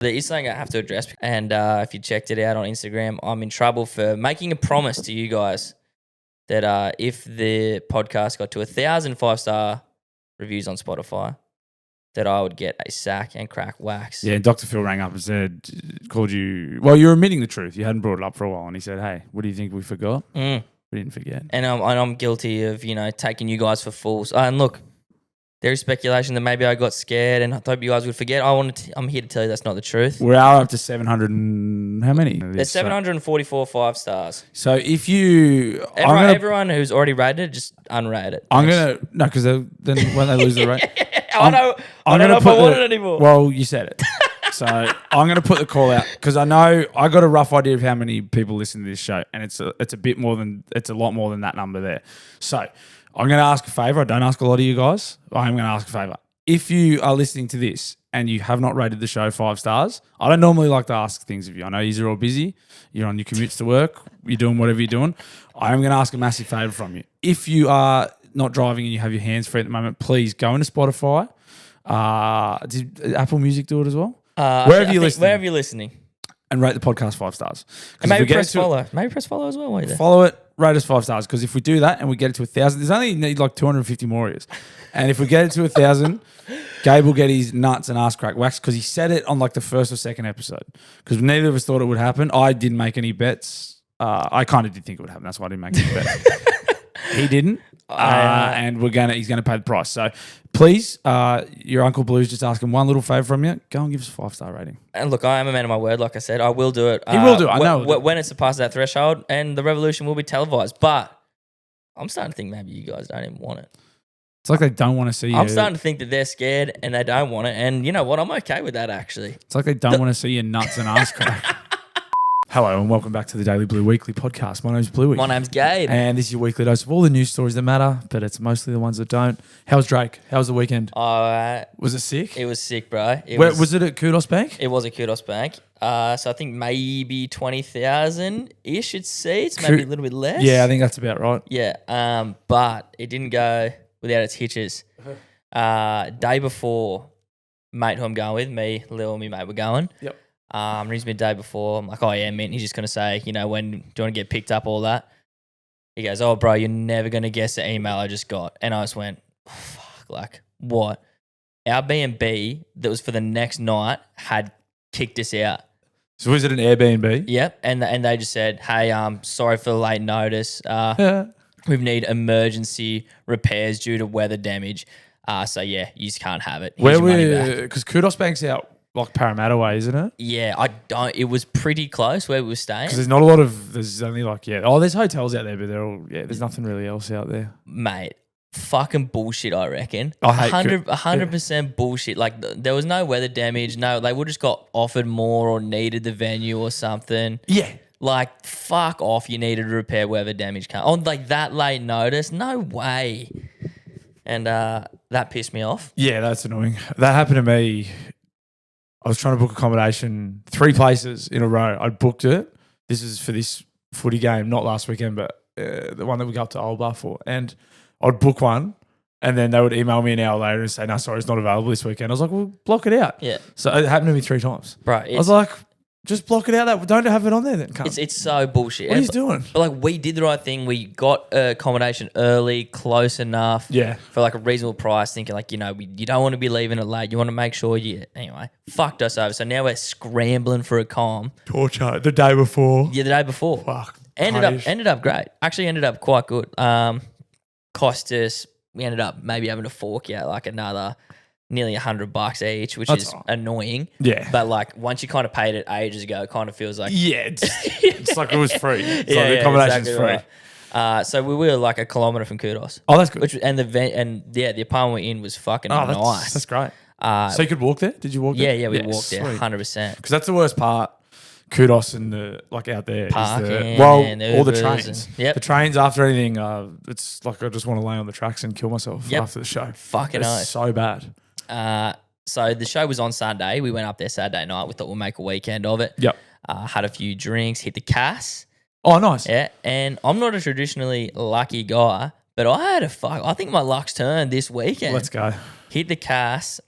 There is something I have to address, and if you checked it out on Instagram, I'm in trouble for making a promise to you guys that if the podcast got to 1,000 5-star reviews on Spotify, that I would get a sack and crack wax. Yeah, Dr. Phil rang up and said, called you. Well, you're admitting the truth. You hadn't brought it up for a while, and he said, "Hey, what do you think we forgot?" We didn't forget. And I'm guilty of taking you guys for fools. And look, there is speculation that maybe I got scared and I thought you guys would forget. I'm here to tell you that's not the truth. We're up to 700 and how many? There's 744 5 stars. So if you... Everyone who's already rated it, just unrate it. No, because then when they lose the rate... I don't know if I want it anymore. Well, you said it. So I'm going to put the call out because I know I got a rough idea of how many people listen to this show, and it's a lot more than that number there. So I'm going to ask a favor. I don't ask a lot of you guys. I'm going to ask a favor. If you are listening to this and you have not rated the show 5 stars, I don't normally like to ask things of you. I know you're all busy. You're on your commutes to work. You're doing whatever you're doing. I am going to ask a massive favor from you. If you are not driving and you have your hands free at the moment, please go into Spotify. Did Apple Music do it as well? Wherever you're listening. And rate the podcast 5 stars. And maybe press follow. Maybe press follow as well. While you're there. Follow it, rate us 5 stars. Because if we do that and we get it to 1,000, there's only need like 250 more of you. And if we get it to 1,000, Gabe will get his nuts and ass crack waxed because he said it on like the first or second episode. Because neither of us thought it would happen. I didn't make any bets. I kind of did think it would happen. That's why I didn't make any bets. He didn't. And he's gonna pay the price. So please, your Uncle Blue's just asking one little favour from you. Go and give us a 5-star rating. And look, I am a man of my word. Like I said, I will do it. He will do it. I know. When it surpasses that threshold, and the revolution will be televised. But I'm starting to think maybe you guys don't even want it. It's like they don't want to see you. I'm starting to think that they're scared and they don't want it. And you know what? I'm okay with that, actually. It's like they don't want to see your nuts and ass crack. Hello and welcome back to the Daily Blue Weekly podcast. My name's Bluey. My name's Gabe. And this is your weekly dose of all the news stories that matter, but it's mostly the ones that don't. How's Drake? How was the weekend? Was it sick? It was sick, bro. Was it at Kudos Bank? It was at Kudos Bank. So I think maybe 20,000-ish at seats, maybe a little bit less. Yeah, I think that's about right. Yeah, but it didn't go without its hitches. Day before, mate who I'm going with, me, Lil and me mate were going. Yep. Rings me the day before. I'm like, oh yeah, mint. He's just going to say, when do you want to get picked up, all that. He goes, oh bro, you're never going to guess the email I just got. And I just went, oh, fuck, like what? Airbnb that was for the next night had kicked us out. So was it an Airbnb? Yep. And they just said, hey, sorry for the late notice. We need emergency repairs due to weather damage. So yeah, you just can't have it. Where were, because Kudos Bank's out like Parramatta way, isn't it? Yeah, it was pretty close where we were staying. Because there's not a lot of, there's only like, there's hotels out there, but they're all, there's nothing really else out there. Mate, fucking bullshit, I reckon. I hate 100% bullshit. Like, there was no weather damage. No, they would just got offered more or needed the venue or something. Yeah. Like, fuck off, you needed to repair weather damage. On, like, that late notice? No way. And that pissed me off. Yeah, that's annoying. That happened to me. I was trying to book accommodation 3 places in a row. I booked it. This is for this footy game, not last weekend, but the one that we got up to Old Bar for. And I'd book one, and then they would email me an hour later and say, no, sorry, it's not available this weekend. I was like, well, block it out. Yeah. So it happened to me 3 times. Right. I was like, just block it out. Don't have it on there then. It's so bullshit. What are you doing? But like, we did the right thing. We got accommodation early, close enough. Yeah. For like a reasonable price, thinking like, you don't want to be leaving it late. You want to make sure anyway, fucked us over. So now we're scrambling for a comm. Torture. The day before. Yeah, the day before. Fuck. Ended up great. Actually ended up quite good. Cost us, we ended up maybe having to fork out like another nearly $100 each, which is annoying. Yeah. But like once you kind of paid it ages ago, it kind of feels like it's like it was free. It's like the accommodation's free. Right. So we were like a kilometre from Kudos. Oh, that's good. The apartment we're in was fucking nice. That's great. So you could walk there? Did you walk there? Yeah, we walked there 100%. Because that's the worst part. Kudos and the out there parking, all the trains. The trains after anything, it's like I just want to lay on the tracks and kill myself after the show. Fucking it's so bad. So the show was on Sunday. We went up there Saturday night. We thought we'll make a weekend of it. Yep. Had a few drinks, hit the Cass. Oh, nice. Yeah, and I'm not a traditionally lucky guy, but I think my luck's turned this weekend. Let's go. Hit the Cass.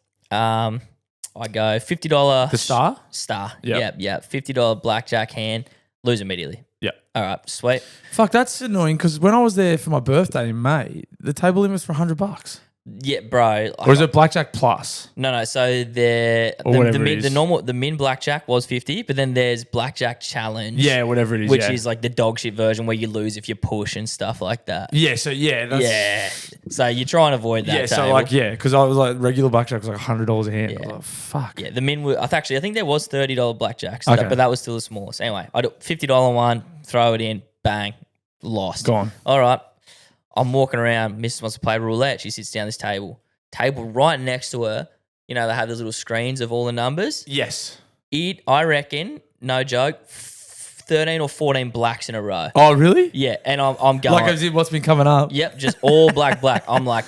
I go $50. The star? Star. Yep. Yeah. $50 blackjack hand. Lose immediately. Yeah. All right. Sweet. Fuck, that's annoying because when I was there for my birthday in May, the table limit was for $100. Yeah, bro. Or is it blackjack plus? No. So the min blackjack was 50, but then there's blackjack challenge. Yeah, whatever it is. Which is like the dog shit version where you lose if you push and stuff like that. Yeah, so that's, Yeah. So you try and avoid that. Yeah, so table. like, because I was like, regular blackjack was like $100 a hand. Yeah. I was like, fuck. Yeah, the min were, I think there was $30 blackjacks, Okay. but that was still the smallest. Anyway, I do $50 one, throw it in, bang, lost. Gone. All right. I'm walking around. Mrs. wants to play roulette. She sits down this table right next to her. You know, they have those little screens of all the numbers. Yes. I reckon, no joke, 13 or 14 blacks in a row. Oh, really? Yeah, and I'm going. Like, as if what's been coming up? Yep, just all black. I'm like,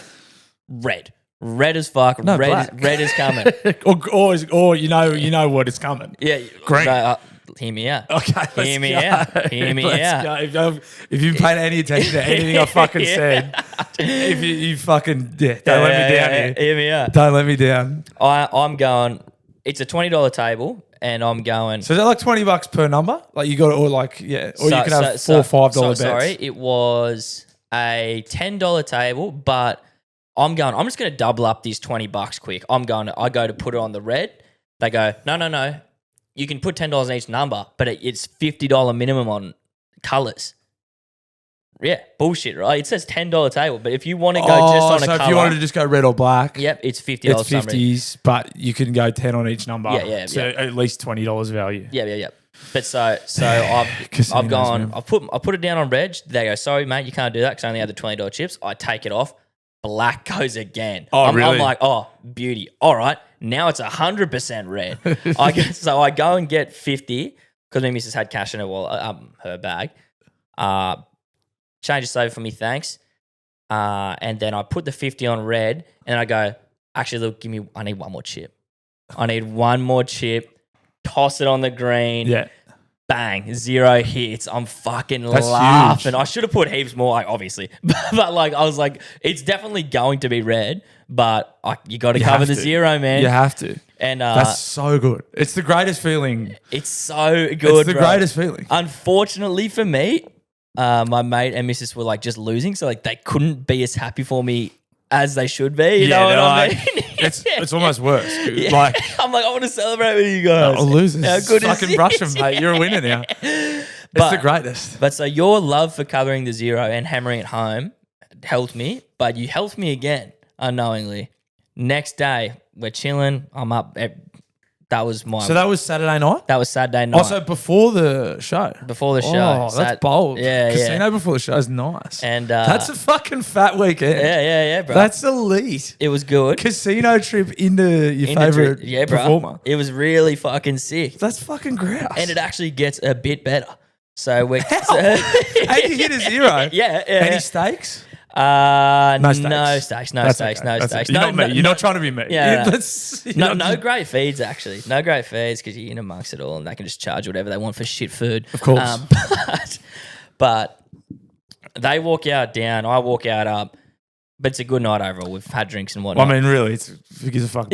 red as fuck. No, red is coming. or you know what is coming. Yeah, Green. Hear me out. Okay, let's Hear me go. out. Hear me out. Go. If you paid any attention to anything I fucking said, if you fucking don't let me down here. Hear me out. Don't let me down. I'm going. It's a $20 table, and I'm going. So is that like $20 per number? Like you got it, or like or you can have $4 or $5 bets. Sorry, it was a $10 table, but I'm just going to double up these $20 quick. I go to put it on the red. They go, no. You can put $10 in each number, but it's $50 minimum on colours. Yeah, bullshit, right? It says $10 table, but if you want to go just on a colour. So if you wanted to just go red or black. Yep, it's $50. It's 50s, but you can go 10 on each number. Yeah. So at least $20 value. Yeah. But so I've gone. Man. I put it down on reg. They go, sorry, mate, you can't do that because I only had the $20 chips. I take it off. Black goes again. Oh, really? I'm like, oh, beauty. All right, now it's 100% red. I go and get 50 because my missus had cash in her bag. Change this over for me, thanks. And then I put the 50 on red, and I go, actually, look, I need one more chip. I need one more chip. Toss it on the green. Yeah. Bang, 0 hits. I'm fucking That's laughing. huge. I should have put heaps more, like, obviously. but like, I was like, it's definitely going to be red, but you got to cover the 0, man. You have to. And that's so good. It's the greatest feeling. It's so good, It's the greatest feeling. Unfortunately for me, my mate and missus were like just losing, so like they couldn't be as happy for me as they should be. You know what I mean? It's almost worse. Yeah. Like, I'm like, I want to celebrate with you guys. I'll lose this. How good Fucking is brush this? them, mate. You're a winner now. It's the greatest. But so your love for covering the 0 and hammering it home helped me, but you helped me again unknowingly. Next day, we're chilling. I'm up. That was my. So that was Saturday night? That was Saturday night. Also before the show? Before the show. Oh, that's bold. Yeah, Casino before the show is nice. And that's a fucking fat weekend. Yeah, bro. That's elite. It was good. Casino trip into your favorite performer. It was really fucking sick. That's fucking grouse. And it actually gets a bit better. So we're and you hit a 0. Yeah. Any stakes? No stakes. stakes. You're not me. You're not trying to be me. Yeah, no great feeds actually. No great feeds because you're in amongst it all and they can just charge whatever they want for shit food. Of course. But they walk out down, I walk out up. But it's a good night overall. We've had drinks and whatnot. I mean, really, who gives a fuck?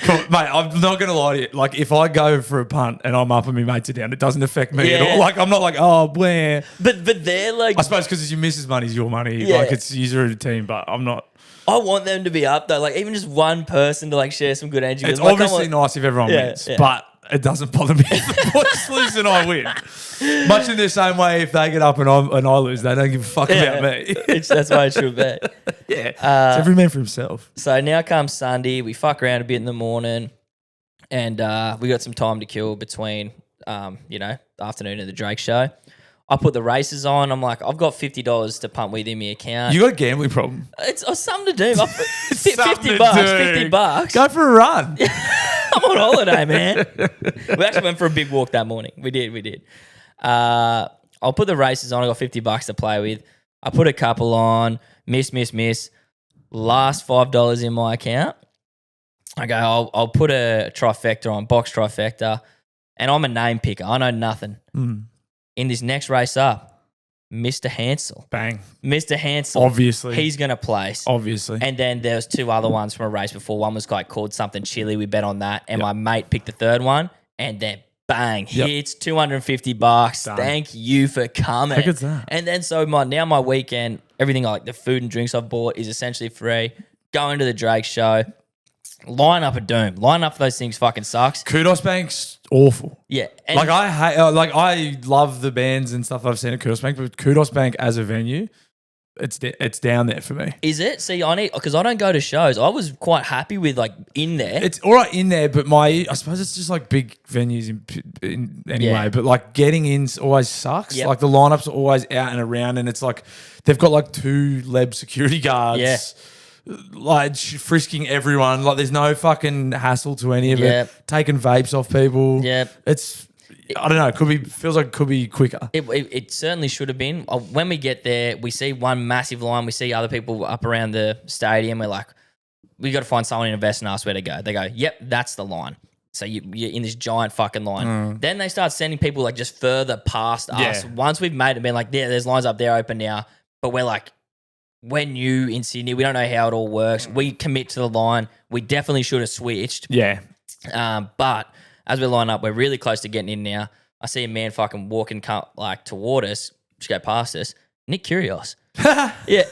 Come on, mate, I'm not going to lie to you. Like, if I go for a punt and I'm up and my mates are down, it doesn't affect me at all. Like, I'm not like, oh, where? But they're like... I suppose because it's your missus' money is your money. Yeah. Like, it's user of the team, but I'm not... I want them to be up, though. Like, even just one person to, like, share some good energy. It's like, obviously nice if everyone wins, but it doesn't bother me if the boys lose and I win. Much in the same way, if they get up and I lose, they don't give a fuck about me. That's why it should be. Yeah. It's every man for himself. So now comes Sunday. We fuck around a bit in the morning. And we got some time to kill between, the afternoon and the Drake show. I put the races on. I'm like, I've got $50 to pump with in my account. You got a gambling problem. It's something to do. $50 do. $50. Go for a run. I'm on holiday, man. We actually went for a big walk that morning. We did. I'll put the races on. I got $50 to play with. I put a couple on. Miss. Last $5 in my account. I go, I'll put a trifecta on, box trifecta, and I'm a name picker. I know nothing. In this next race up, Mr. Hansel. Bang. Mr. Hansel. Obviously. He's going to place. Obviously. And then there's two other ones from a race before. One was like called something chili. We bet on that. And my mate picked the third one. And then bang, hits $250. Done. Thank you for coming. How good's that? And then so my weekend, everything like the food and drinks I've bought is essentially free. Going to the Drake show. Line up a doom. Line up for those things fucking sucks. Kudos Bank's awful. Yeah. And Like I hate, I love the bands and stuff I've seen at Kudos Bank, but Kudos Bank as a venue, it's down there for me. is it? See, I need, because I don't go to shows. I was quite happy with like in there. It's all right in there, but I suppose it's just like big venues in anyway. Yeah. But like getting in always sucks. Yep. Like the lineups are always out and around, and it's like they've got like 2 leb security guards. Yeah. Like frisking everyone. Like there's no fucking hassle to any of Yep. it. Taking vapes off people. Yep. It's I don't know. It could be feels like it could be quicker. It certainly should have been. When we get there, we see one massive line. We see other people up around the stadium. We're like, we got to find someone in a vest and ask where to go. They go, yep, that's the line. So you're in this giant fucking line. Then they start sending people like just further past us. Yeah. Once we've made it, been like, yeah, there's lines up there open now. But we're like, we're new in Sydney. We don't know how it all works. We commit to the line. We definitely should have switched. Yeah. But as we line up, we're really close to getting in now. I see a man fucking walking like toward us, just go past us. Nick Kyrgios. Yeah.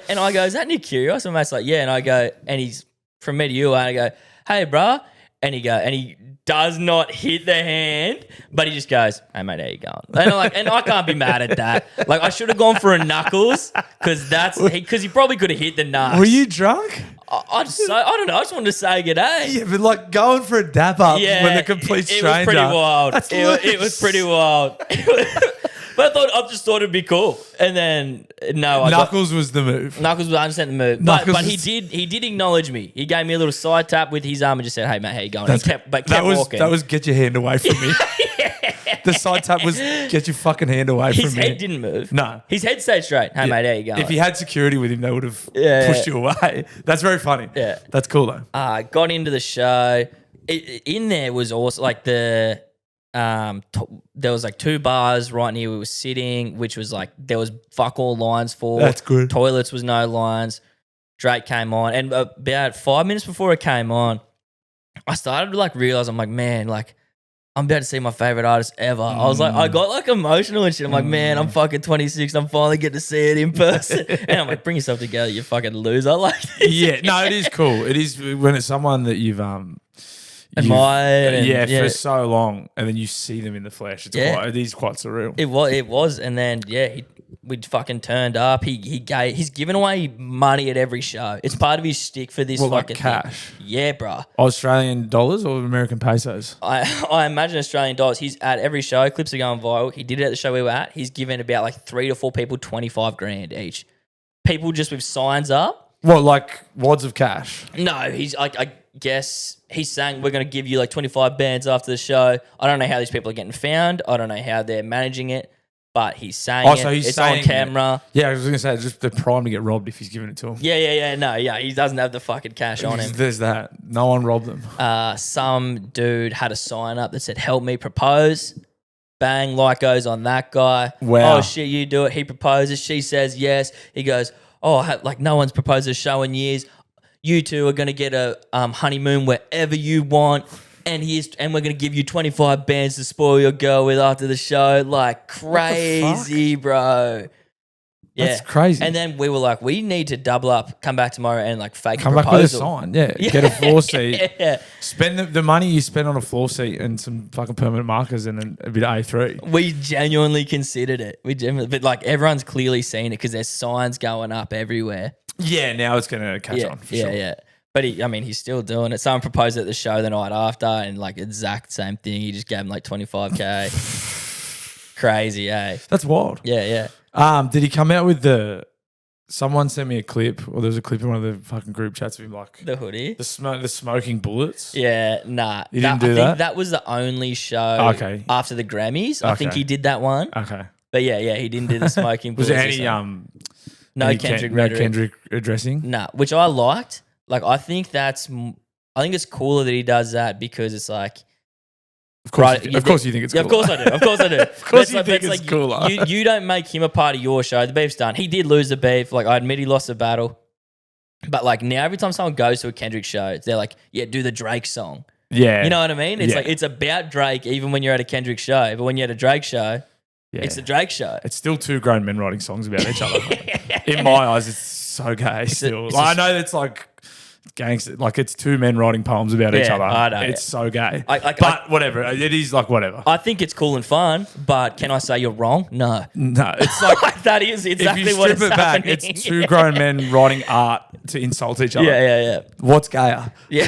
and I go, is that Nick Kyrgios? And mate's like, yeah. And I go, and he's from me to you. And I go, hey, bruh. And he does not hit the hand, but he just goes, hey, mate, how you going? And I'm like, and I can't be mad at that. Like, I should have gone for a knuckles because he probably could have hit the nuts. Were you drunk? I don't know. I just wanted to say g'day. Yeah, but like going for a dap up when a complete stranger. It was pretty wild. That's It was pretty wild. But I just thought it'd be cool. And then Knuckles was the move. Knuckles was 100% the move. But he did acknowledge me. He gave me a little side tap with his arm and just said, hey, mate, how you going? He kept walking. That was get your hand away from me. The side tap was get your fucking hand away from me. His head didn't move. No. His head stayed straight. Hey, mate, how you going? If he had security with him, they would have pushed you away. That's very funny. Yeah. That's cool though. Got into the show. In there was also like there was like 2 bars right near where we were sitting, which was like there was fuck all lines for. That's good. Toilets was no lines. Drake came on, and about 5 minutes before it came on, I started to like realize I'm like, man, like I'm about to see my favorite artist ever. I was like, I got like emotional and shit. I'm like, man, I'm fucking 26. I'm finally getting to see it in person. And I'm like, bring yourself together, you fucking loser. Like, Yeah, no, it is cool. It is when it's someone that you've admired. for so long, and then you see them in the flesh. It is quite surreal. It was, and then we fucking turned up. He's giving away money at every show. It's part of his shtick for this fucking cash. thing. Yeah, bro. Australian dollars or American pesos? I imagine Australian dollars. He's at every show. Clips are going viral. He did it at the show we were at. He's given about like 3 to 4 people $25,000 each. People just with signs up. What, like wads of cash? No, he's I guess he's saying we're going to give you like 25 bands after the show. I don't know how these people are getting found. I don't know how they're managing it, but he's saying so he's it's saying on camera. Yeah, I was going to say, just the prime to get robbed if he's giving it to him. Yeah. No, he doesn't have the fucking cash on him. There's that. No one robbed them. Some dude had a sign up that said, help me propose. Bang, like goes on that guy. Wow. Oh, shit, you do it. He proposes. She says yes. He goes, like no one's proposed a show in years. You two are going to get a honeymoon wherever you want. And we're going to give you 25 bands to spoil your girl with after the show. Like crazy, bro. Yeah. That's crazy. And then we were like, we need to double up, come back tomorrow and like fake Come a back proposal. with a sign. Yeah. Get a floor seat. Yeah. Spend the money you spend on a floor seat and some fucking permanent markers and then a bit of A3. We genuinely considered it. But like everyone's clearly seen it because there's signs going up everywhere. Yeah, now it's going to catch on for sure. Yeah. But he's still doing it. Someone proposed at the show the night after and like exact same thing. He just gave him like 25K. Crazy, eh? That's wild. Yeah. Did he come out with someone sent me a clip, or there was a clip in one of the fucking group chats of him like the hoodie? the smoking bullets? Yeah. Nah. You didn't do I that? think that was the only show after the Grammys. I think he did that one. Okay. But yeah, he didn't do the smoking Was bullets. there any no Kendrick Kendrick addressing? Nah, which I liked. Like I think it's cooler that he does that because it's like Of course, Right, of course you think it's yeah, cooler. of course I do. Of course I do. Of course you think it's cooler. You don't make him a part of your show. The beef's done. He did lose the beef. Like, I admit he lost the battle. But, like, now every time someone goes to a Kendrick show, they're like, yeah, do the Drake song. Yeah. You know what I mean? It's Yeah. like, it's about Drake even when you're at a Kendrick show. But when you're at a Drake show, Yeah. it's the Drake show. It's still two grown men writing songs about each other. In my eyes, it's so gay still. I know it's like gangster, like it's two men writing poems about each other. I know. It's so gay. But whatever. It is like whatever. I think it's cool and fun, but can I say you're wrong? No. No, it's like that is exactly if you what strip it's it back, happening. it's two grown men writing art to insult each other. Yeah. What's gayer? Yeah.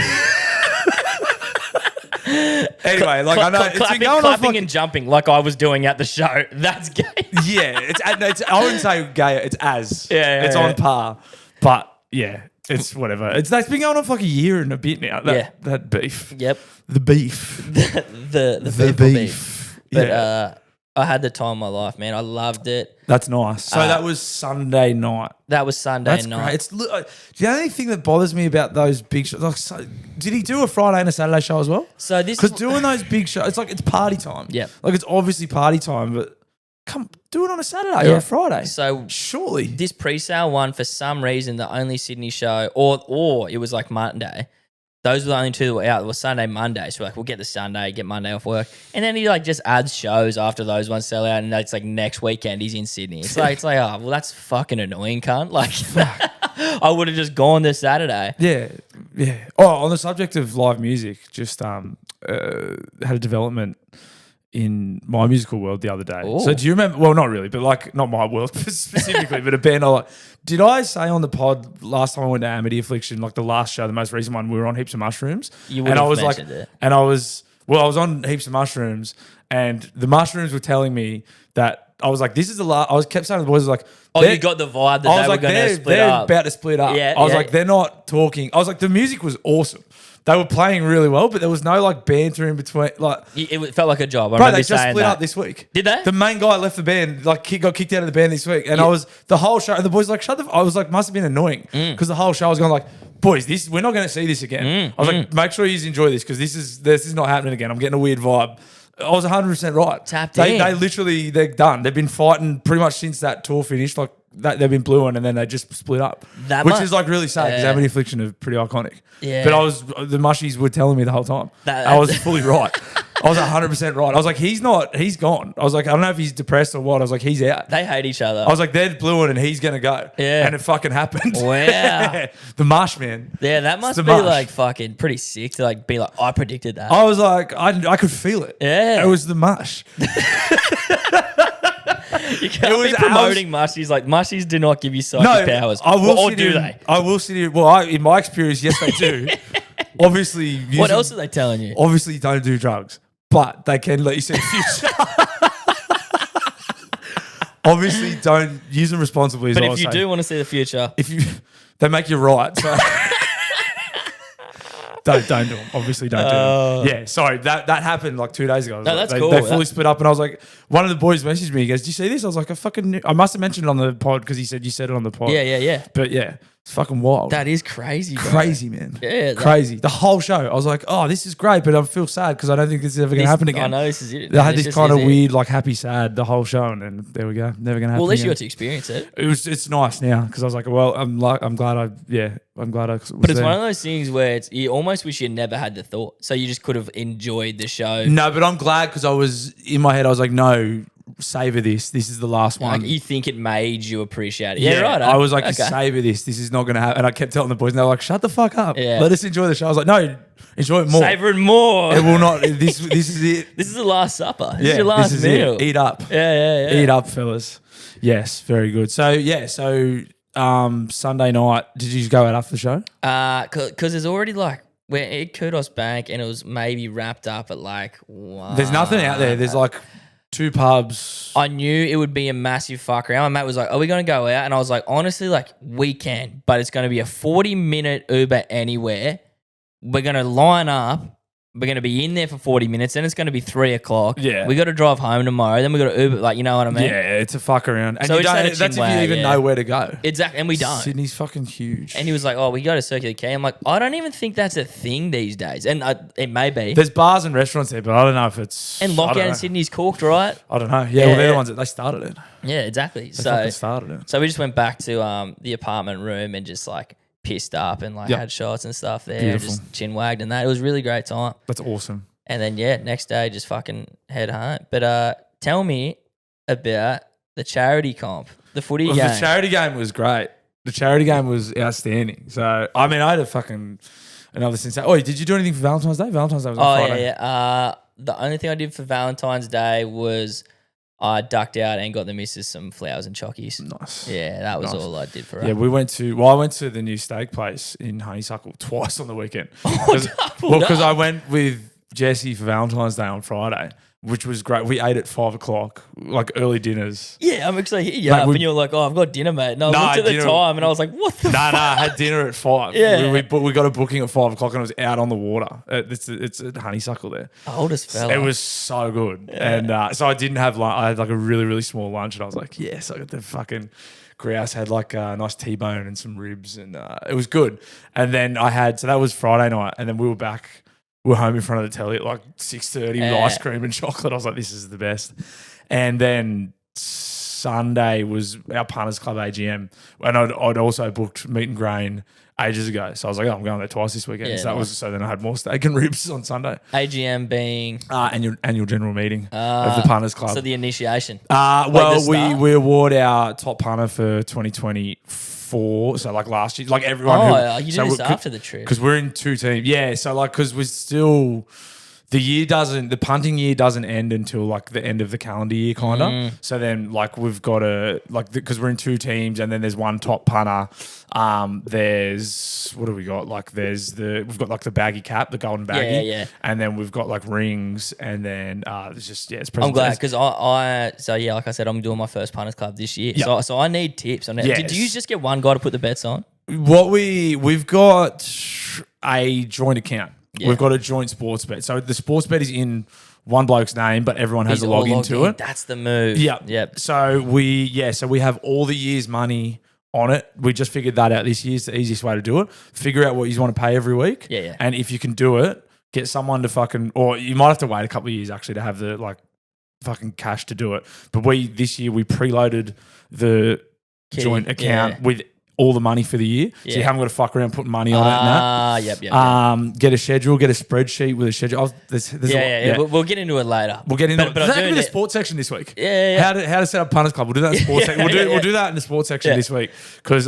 Anyway, like I know it's been going on clapping fucking, and jumping like I was doing at the show. That's gay. yeah. It's I wouldn't say gayer. It's as it's yeah. on par, but yeah. It's whatever. It's been going on for like a year and a bit now. That beef. Yep. The beef. the beef. But I had the time of my life, man. I loved it. That's nice. So that was Sunday night. That was Sunday That's night. great. It's the only thing that bothers me about those big shows. Like, so, did he do a Friday and a Saturday show as well? So this Because is doing those big shows, it's like it's party time. Yeah. Like it's obviously party time, but come do it on a Saturday or a Friday. So surely this pre-sale one, for some reason, the only Sydney show, or it was like Monday. Those were the only two that were out. It was Sunday, Monday. So like, we'll get the Sunday, get Monday off work, and then he like just adds shows after those ones sell out, and it's like next weekend he's in Sydney. It's like oh well, that's fucking annoying, cunt. Like I would have just gone this Saturday. Yeah. Oh, on the subject of live music, just had a development in my musical world the other day. Ooh. So do you remember? Well, not really, but like not my world specifically, but a band I like. Did I say on the pod last time I went to Amity Affliction, like the last show, the most recent one, we were on Heaps of Mushrooms? You would have mentioned it. And I was on Heaps of Mushrooms, and the mushrooms were telling me that I was like, this is the last. I kept saying to the boys, like, you got the vibe that they were going to split they're up. about to split up. Yeah, I was like, they're not talking. I was like, the music was awesome. They were playing really well, but there was no like banter in between. Like, it felt like a job. I bro, remember they just saying split that. up this week. Did they? The main guy left the band, like got kicked out of the band this week, and I was the whole show. And the boys were like, shut the. I was like, must have been annoying because the whole show I was going like, boys, we're not going to see this again. I was like, make sure you enjoy this because this is not happening again. I'm getting a weird vibe. I was 100% right. Tapped in. They literally they're done. They've been fighting pretty much since that tour finished. Like that they've been Bluey and then they just split up, which is like really sad because Amity Affliction are pretty iconic. Yeah. But the Mushies were telling me the whole time. I was fully right. I was 100% right. I was like, he's gone. I was like, I don't know if he's depressed or what. I was like, he's out. They hate each other. I was like, they're Bluey and he's going to go. Yeah. And it fucking happened. Wow. The Marsh, man. Yeah, that must be Marsh. like fucking pretty sick to like be like, I predicted that. I was like, I could feel it. Yeah. It was the mush. You can't be promoting mushies. Like, mushies do not give you psychic powers. I will or sit do here, they? I will sit here. Well, in my experience, yes, they do. Obviously. What else are they telling you? Obviously, don't do drugs, but they can let you see the future. Obviously, don't use them responsibly. But if you do want to see the future, they make you right. So don't do them. Obviously, don't do them. Yeah, sorry. That happened like 2 days ago. No, that's they, cool. They fully split up, and I was like, one of the boys messaged me. He goes, "Do you see this?" I was like, I must have mentioned it on the pod because he said you said it on the pod. Yeah. But yeah, it's fucking wild. That is crazy, bro. Crazy, man. Yeah, crazy. The whole show. I was like, oh, this is great, but I feel sad because I don't think this is ever going to happen again. I know this is it. They had this kind of weird, like happy, sad the whole show, and then there we go. Never going to happen. Well, at least again. you got to experience it. It's nice now because I was like, well, I'm glad I was But it's there. one of those things where you almost wish you never had the thought, so you just could have enjoyed the show. No, but I'm glad because I was in my head. I was like, no, savor this. This is the last one. Like, you think it made you appreciate it? Yeah, right. I was like, okay. savor this. This is not going to happen. And I kept telling the boys, and they were like, shut the fuck up. Yeah. Let us enjoy the show. I was like, no, enjoy it more. Savor it more. It will not. This is it. This is the last supper. This is your last meal. It. Eat up. Yeah. Eat up, fellas. Yes, very good. So Sunday night, did you go out after the show? Because there's already like we're at Kudos Bank and it was maybe wrapped up at like 1. There's nothing out there. There's like 2 pubs. I knew it would be a massive fuck around. My mate was like, "Are we going to go out?" And I was like, "Honestly, like we can, but it's going to be a 40-minute Uber anywhere. We're going to line up." We're going to be in there for 40 minutes. Then it's going to be 3 o'clock. Yeah. We got to drive home tomorrow. Then we got to Uber. Like, you know what I mean? Yeah, it's a fuck around. And So you we just had a don't, that's if you chinwag, even yeah. know where to go. Exactly. And we don't. Sydney's fucking huge. And he was like, oh, we go to Circular Quay. I'm like, I don't even think that's a thing these days. And it may be. There's bars and restaurants there, but I don't know if it's... And I don't lockout know. in Sydney's corked, right? I don't know. Yeah, well, they're the ones that they started it. Yeah, exactly. They fucking started it. So we just went back to the apartment room and just like pissed up and like had shots and stuff there. Beautiful. And just chin wagged and that. It was a really great time. That's awesome. And then next day just fucking head home. But tell me about the charity comp, the footy game. The charity game was great. The charity game was outstanding. So I mean, I had another sensation. Oh, did you do anything for Valentine's Day? Valentine's Day was on Friday. Yeah. The only thing I did for Valentine's Day was I ducked out and got the missus some flowers and chockies. Nice. Yeah, that was Nice. all I did for her. Yeah, I went to the new steak place in Honeysuckle twice on the weekend. Because I went with Jesse for Valentine's Day on Friday, which was great. We ate at 5 o'clock, like early dinners. Yeah, I'm actually hit you Like up we- and you were like, oh, I've got dinner, mate. And I looked at the dinner- time and I was like, what the fuck? I had dinner at 5. Yeah. We got a booking at 5 o'clock and it was out on the water. It's at Honeysuckle there. Oldest fella. It was so good. And so I didn't have lunch. I had like a really, really small lunch and I was like, yes, I got the fucking grouse, had like a nice T-bone and some ribs and it was good. And then so that was Friday night and then we were home in front of the telly at like 6:30 with ice cream and chocolate. I was like, this is the best. And then Sunday was our punters club AGM. And I'd also booked meat and grain ages ago. So I was like, I'm going there twice this weekend. Yeah, So then I had more steak and ribs on Sunday. AGM being Annual general meeting of the punters club. so the initiation. We award our top punter for 2024. So like last year, like everyone. You did this after the trip. Because we're in 2 teams. Yeah. So like, because we're still. The punting year doesn't end until like the end of the calendar year, kind of. So then like we've got because we're in 2 teams and then there's one top punter. What do we got? Like we've got like the baggy cap, the golden baggy. Yeah. And then we've got like rings and then it's just, it's I'm glad presentations. because like I said, I'm doing my first punters club this year. Yep. So I need tips on it. Yes. Did you just get one guy to put the bets on? We've got a joint account. Yeah. We've got a joint sports bet. So the sports bet is in one bloke's name, but everyone has He's a all log logged into in. it. That's the move. Yep. So we have all the year's money on it. We just figured that out this year. It's the easiest way to do it. Figure out what you want to pay every week. Yeah. And if you can do it, get someone to or you might have to wait a couple of years actually to have the like fucking cash to do it. But this year we preloaded the joint account with all the money for the year. So you haven't got to fuck around putting money on it and that. Yep. Get a schedule, get a spreadsheet with a schedule. We'll get into it later. We'll get into it. But That could be the sports section this week. Yeah. How to set up punters club. We'll do that in the sports section. We'll do that in the sports section this week because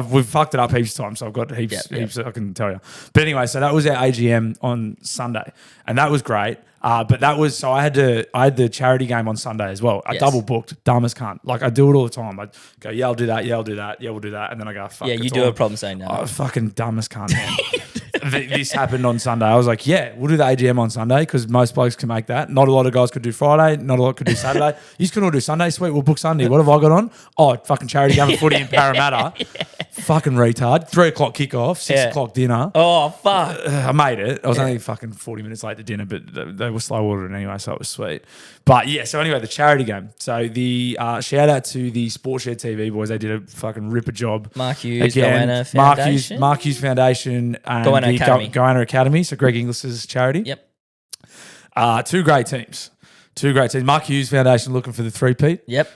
we've fucked it up heaps of times, so I've got heaps I can tell you. But anyway, so that was our AGM on Sunday, and that was great. But that was I had the charity game on Sunday as well. I double booked, dumb as cunt. Like I do it all the time. I go, yeah, I'll do that. Yeah, I'll do that. Yeah, we'll do that. And then I go, fuck. Yeah, you do have a problem saying no. Oh, fucking dumb as cunt, man. This happened on Sunday. I was like, yeah, we'll do the AGM on Sunday because most blokes can make that. Not a lot of guys could do Friday. Not a lot could do Saturday. You can all do Sunday. Sweet, we'll book Sunday. What have I got on? Oh, fucking charity game of footy in Parramatta. Fucking retard. 3 o'clock kickoff, 6 o'clock dinner. Oh, fuck. I made it. I was only fucking 40 minutes late to dinner, but they were slow ordering anyway, so it was sweet. But yeah, so anyway, the charity game. So the shout out to the SportShedTV boys. They did a fucking ripper job. Mark Hughes, Goanna Foundation. Mark Hughes Foundation and Goanna the Academy. Goanna Academy. So Greg Inglis's charity. Yep. 2 great teams. Mark Hughes Foundation looking for the 3-peat. Yep.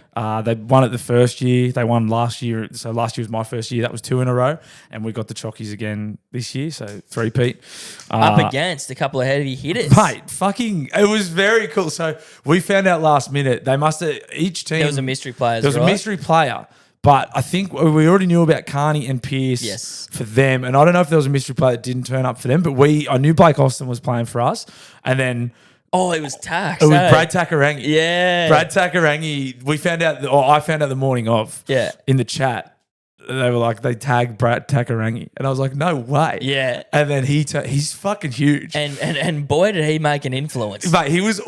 They won it the first year. They won last year. So last year was my first year. That was 2 in a row. And we got the Chockies again this year. So 3-peat. Up against a couple of heavy hitters. Mate, it was very cool. So we found out last minute. They must have, each team. There was a mystery player. There was a mystery player. But I think we already knew about Carney and Pearce for them. And I don't know if there was a mystery player that didn't turn up for them. But I knew Blake Austin was playing for us. And then... Oh, it was Tax. It was Brad Takarangi. Yeah. Brad Takarangi. We found out, I found out the morning of. Yeah. In the chat, they were like, they tagged Brad Takarangi. And I was like, no way. Yeah. And then he's fucking huge. And boy, did he make an influence. But he was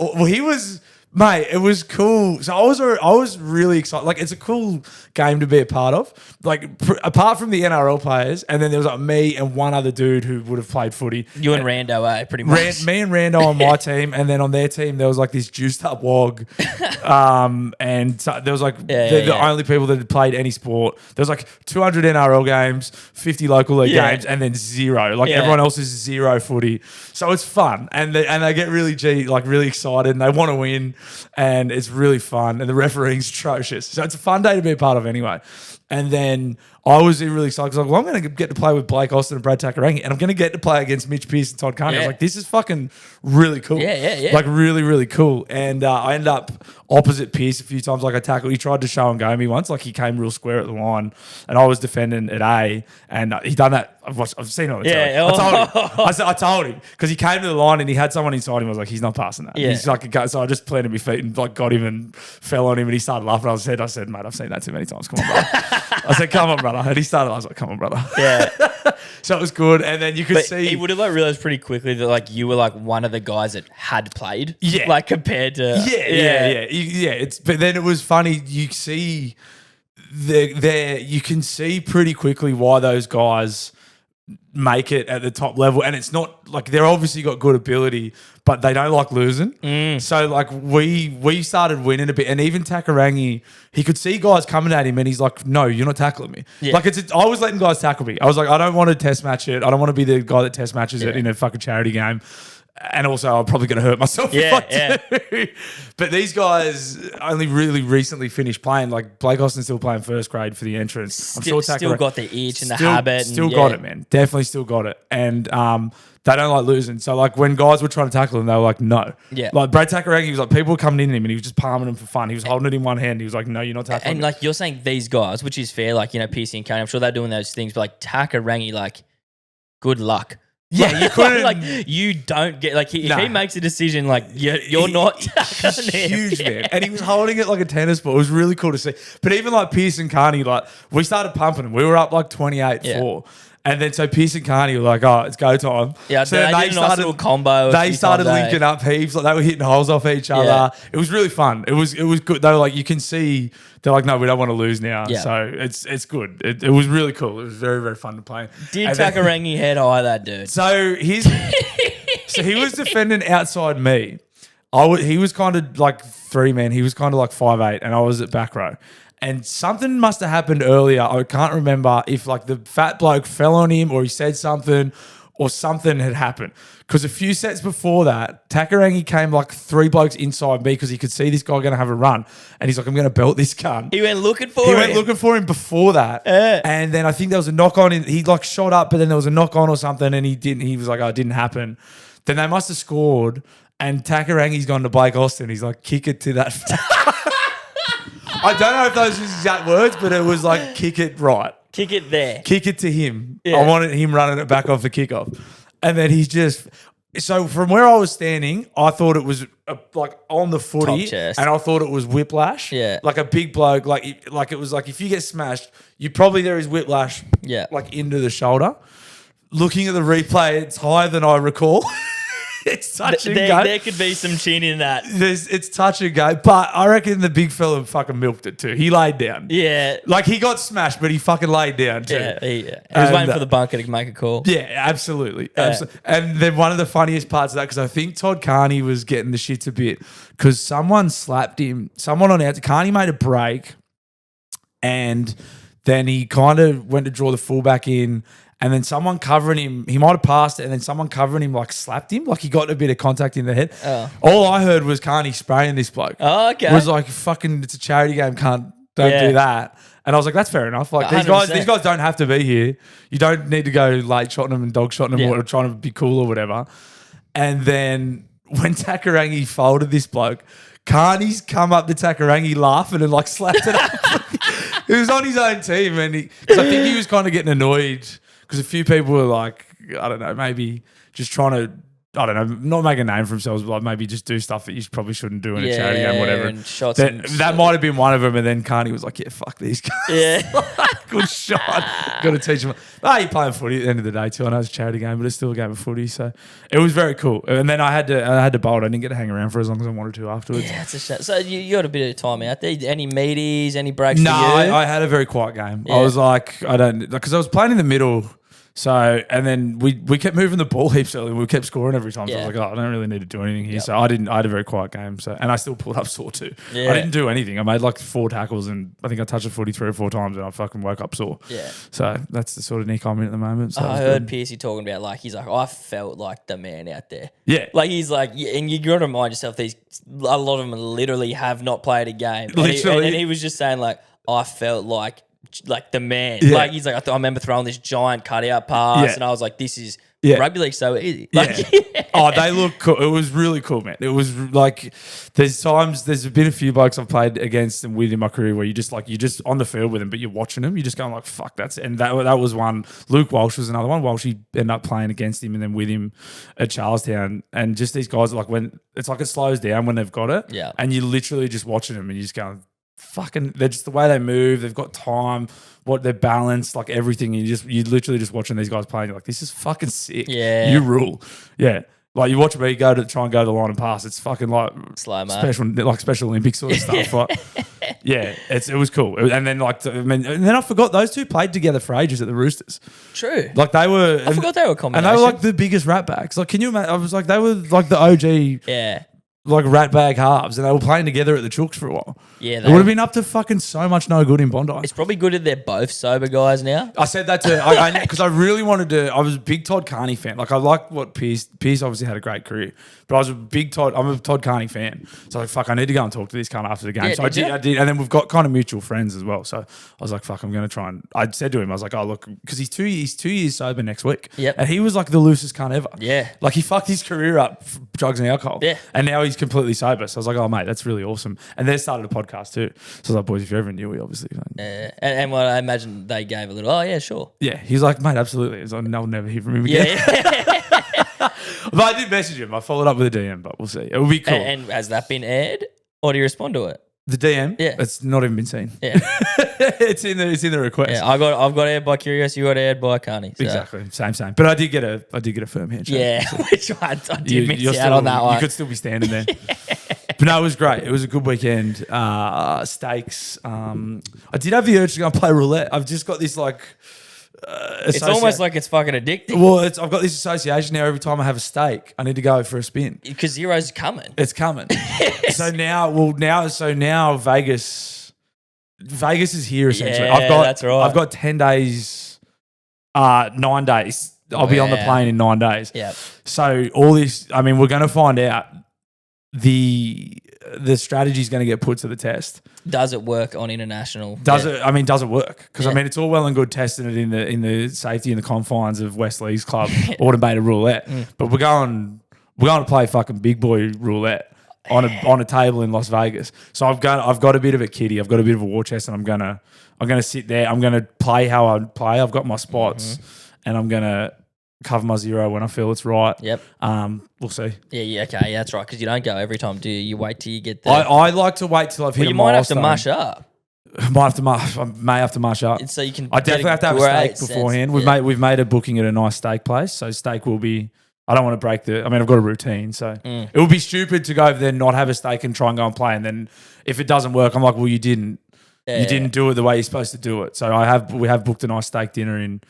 Mate, it was cool. So I was really excited. Like, it's a cool game to be a part of. Like, apart from the NRL players, and then there was like me and one other dude who would have played footy. You and Rando, pretty much. Me and Rando on my team, and then on their team there was like this juiced up wog, and so there was like the only people that had played any sport. There was like 200 NRL games, 50 local league games, and then zero. Like everyone else is zero footy. So it's fun, and they get really really excited, and they want to win. And it's really fun, and the refereeing's atrocious. So it's a fun day to be a part of anyway. And then I was really excited because I was like, well, I'm going to get to play with Blake Austin and Brad Takarangi, and I'm going to get to play against Mitch Pearce and Todd Carney. I was like, this is fucking really cool. Yeah. Like, really, really cool. And I ended up opposite Pearce a few times. Like, I tackled. He tried to show and go me once. Like, he came real square at the line, and I was defending at A, and he done that. I've seen it on the telly. I told him because he came to the line and he had someone inside him. I was like, he's not passing that. He's like, so I just planted my feet and like got him and fell on him, and he started laughing. I said, mate, I've seen that too many times. Come on, brother. I said, come on, brother. And he started. I was like, come on, brother. Yeah. So it was good, and then you could see he would have like realized pretty quickly that like you were like one of the guys that had played. Yeah. Like compared to But then it was funny. You see, you can see pretty quickly why those guys make it at the top level, and it's not like they're obviously got good ability, but they don't like losing. So like we started winning a bit, and even Takarangi, he could see guys coming at him, and he's like, "No, you're not tackling me." Yeah. Like I was letting guys tackle me. I was like, I don't want to test match it. I don't want to be the guy that test matches it in a fucking charity game. And also, I'm probably going to hurt myself if I do. But these guys only really recently finished playing. Like, Blake Austin's still playing first grade for the entrance. I'm sure still got the itch and the habit. Still got it, man. Definitely still got it. And they don't like losing. So, like, when guys were trying to tackle him, they were like, no. Yeah. Like, Brad Takarangi was like, people were coming in him and he was just palming them for fun. He was holding it in one hand. He was like, no, you're not tackling And, like, you're saying these guys, which is fair, like, you know, PC and Kane, I'm sure they're doing those things. But, like, Takarangi, like, good luck. Yeah, you couldn't. Like, you don't get, like, if he makes a decision, like, you're not huge, man. And he was holding it like a tennis ball. It was really cool to see. But even like Pearce and Carney, like, we started pumping him. We were up like 28-4. And then so Pearce and Carney were like, oh, it's go time. Yeah, so they did a nice little combo. They started linking up heaps. Like, they were hitting holes off each other. Yeah. It was really fun. It was good. They were like, you can see, they're like, no, we don't want to lose now. Yeah. So it's good. It was really cool. It was very, very fun to play. Did Takarangi head high that dude? So he was defending outside me. He was kind of like 3-man. He was kind of like 5'8", and I was at back row. And something must have happened earlier. I can't remember if like the fat bloke fell on him or he said something or something had happened. Because a few sets before that, Takarangi came like 3 blokes inside me because he could see this guy going to have a run. And he's like, I'm going to belt this cunt. He went looking for him before that. And then I think there was a knock on. He like shot up, but then there was a knock on or something. And he didn't. He was like, oh, it didn't happen. Then they must have scored. And Takarangi's gone to Blake Austin. He's like, kick it to that. I don't know if those were his exact words, but it was like, kick it right. Kick it there. Kick it to him. Yeah. I wanted him running it back off the kickoff. And then he's just... So from where I was standing, I thought it was like on the footy. And I thought it was whiplash. Yeah. Like a big bloke. Like it was like if you get smashed, there is whiplash like into the shoulder. Looking at the replay, it's higher than I recall. It's touch and go. There could be some chin in that. It's touch and go. But I reckon the big fella fucking milked it too. He laid down. Yeah. Like he got smashed, but he fucking laid down too. Yeah. He was waiting for the bunker to make a call. Yeah, absolutely. And then one of the funniest parts of that, because I think Todd Carney was getting the shits a bit, because someone slapped him. Someone on out. Carney made a break, and then he kind of went to draw the fullback in. And then someone covering him, he might have passed it, and then someone covering him like slapped him, like he got a bit of contact in the head. Oh. All I heard was Carney spraying this bloke. Oh, okay. It was like, fucking, it's a charity game, don't do that. And I was like, that's fair enough. Like 100%. these guys don't have to be here. You don't need to go late shotting them and dog shotting them or trying to be cool or whatever. And then when Takarangi folded this bloke, Carney's come up to Takarangi laughing and like slapped it up. He was on his own team, and because I think he was kind of getting annoyed. Because a few people were like, I don't know, maybe just trying to I don't know, not make a name for themselves, but like maybe just do stuff that you probably shouldn't do in a charity game, whatever. And shots that might have been one of them, and then Carney was like, yeah, fuck these guys. Yeah. Good shot. Got to teach them. You're playing footy at the end of the day too. I know it's a charity game, but it's still a game of footy. So it was very cool. And then I had to bolt. I didn't get to hang around for as long as I wanted to afterwards. Yeah, it's a shame. So you got a bit of time out there. Any meaties, any breaks No, for you? I had a very quiet game. Yeah. I was like, because I was playing in the middle. So, and then we kept moving the ball heaps early. We kept scoring every time. So I was like, I don't really need to do anything here. So I had a very quiet game. So, and I still pulled up sore too. Yeah. I didn't do anything. I made like 4 tackles and I think I touched the footy 3 or 4 times and I fucking woke up sore. Yeah. So that's the sort of Nick I'm in at the moment. So I heard Piercy talking about like, he's like, I felt like the man out there. Yeah. Like he's like, and you got to remind yourself, a lot of them literally have not played a game. Literally. And he was just saying like, I felt like the man. Yeah. Like he's like, I remember throwing this giant cutout pass and I was like, this is rugby league so easy. Like, Oh, they look cool. It was really cool, man. It was like there's been a few blokes I've played against and with in my career where you're just on the field with them, but you're watching them. You're just going like, fuck, and that was one. Luke Walsh was another one. Walsh, he ended up playing against him and then with him at Charlestown. And just these guys are like, when it's like it slows down when they've got it. Yeah. And you're literally just watching them and you're just going, fucking, they're just the way they move. They've got time, what they're balanced, like everything. You're literally just watching these guys playing. You're like, this is fucking sick. Yeah. You rule. Yeah. Like you watch me try and go to the line and pass. It's fucking like slow-mo. Special Olympics sort of stuff. Like, yeah, it was cool. And then and then I forgot those two played together for ages at the Roosters. True. Like they were. I forgot they were a combination. And they were like the biggest rat bags. Like, can you imagine? I was like, they were like the OG. Yeah. Like rat bag halves, and they were playing together at the Chooks for a while. Yeah, it would have been up to fucking so much no good in Bondi. It's probably good that they're both sober guys now. I said that to because I really wanted to. I was a big Todd Carney fan. Like I like what Pierce obviously had a great career, but I was I'm a Todd Carney fan. So I was like, fuck, I need to go and talk to this cunt after the game. Yeah, so I did, and then we've got kind of mutual friends as well. So I was like, fuck, I'm going to try and. I said to him, I was like, oh look, because he's 2 years sober next week. Yep. And he was like the loosest cunt ever. Yeah. Like he fucked his career up for drugs and alcohol. Yeah. And now he's completely sober. So I was like, oh mate, that's really awesome. And they started a podcast too. So I was like, boys, if you ever knew, we obviously. And what I imagine they gave a little, oh yeah, sure. Yeah, he's like, mate, absolutely. He's like, I'll never hear from him Yeah. again. But I did message him. I followed up with a DM, but we'll see. It will be cool. And has that been aired, or do you respond to it? The DM, Yeah. it's not even been seen. Yeah. it's in the request. Yeah, I've got aired by Kyrgios, you got aired by Carney. So. Exactly, same. But I did get a firm handshake. Yeah, So which I did miss out on that one. You could still be standing there. But no, it was great. It was a good weekend. Steaks. I did have the urge to go and play roulette. I've just got this like. It's almost like it's fucking addicting. Well, I've got this association now. Every time I have a steak, I need to go for a spin Because zero's coming. It's coming. So now Vegas is here essentially. Yeah, that's right. I've got 10 days, 9 days. I'll be on the plane in 9 days. Yeah. So all this, I mean, we're going to find out the strategy is going to get put to the test. Does it work on international? Does it work? Because Yeah. I mean, it's all well and good testing it in the safety and the confines of West League's club automated roulette, but we're going to play fucking big boy roulette on a table in Las Vegas. So I've got a bit of a kitty. I've got a bit of a war chest, and I'm gonna sit there. I'm gonna play how I play. I've got my spots, and I'm gonna cover my zero when I feel it's right. Yep. We'll see. Yeah, okay, yeah, that's right. Because you don't go every time, do you? You wait till you get there. I like to wait till I've hit you a might have to milestone. mush up. I may have to mush up. So you can. I definitely have to have a great steak beforehand. sense. We've made a booking at a nice steak place, so steak will be. I don't want to break the. I mean, I've got a routine, so it would be stupid to go over there and not have a steak and try and go and play, and then if it doesn't work, I'm like, well, you didn't. Yeah. You didn't do it the way you're supposed to do it. So we have booked a nice steak dinner in.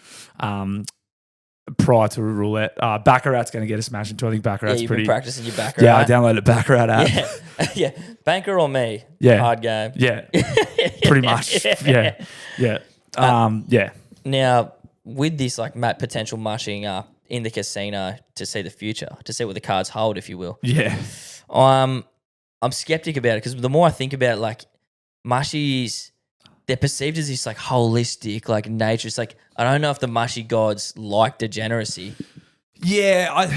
Prior to roulette, Baccarat's going to get a smash into. I think Baccarat's you've pretty. been practicing your Baccarat. Yeah, I downloaded Baccarat app. Yeah, yeah. Banker or me? Yeah. Hard game. Yeah, pretty much. Yeah. Yeah. Now, with this like potential mushing up in the casino to see the future, to see what the cards hold, if you will. Yeah. I'm skeptic about it because the more I think about it, like mushies, they're perceived as this like holistic, like nature. It's like I don't know if the mushy gods like degeneracy. Yeah,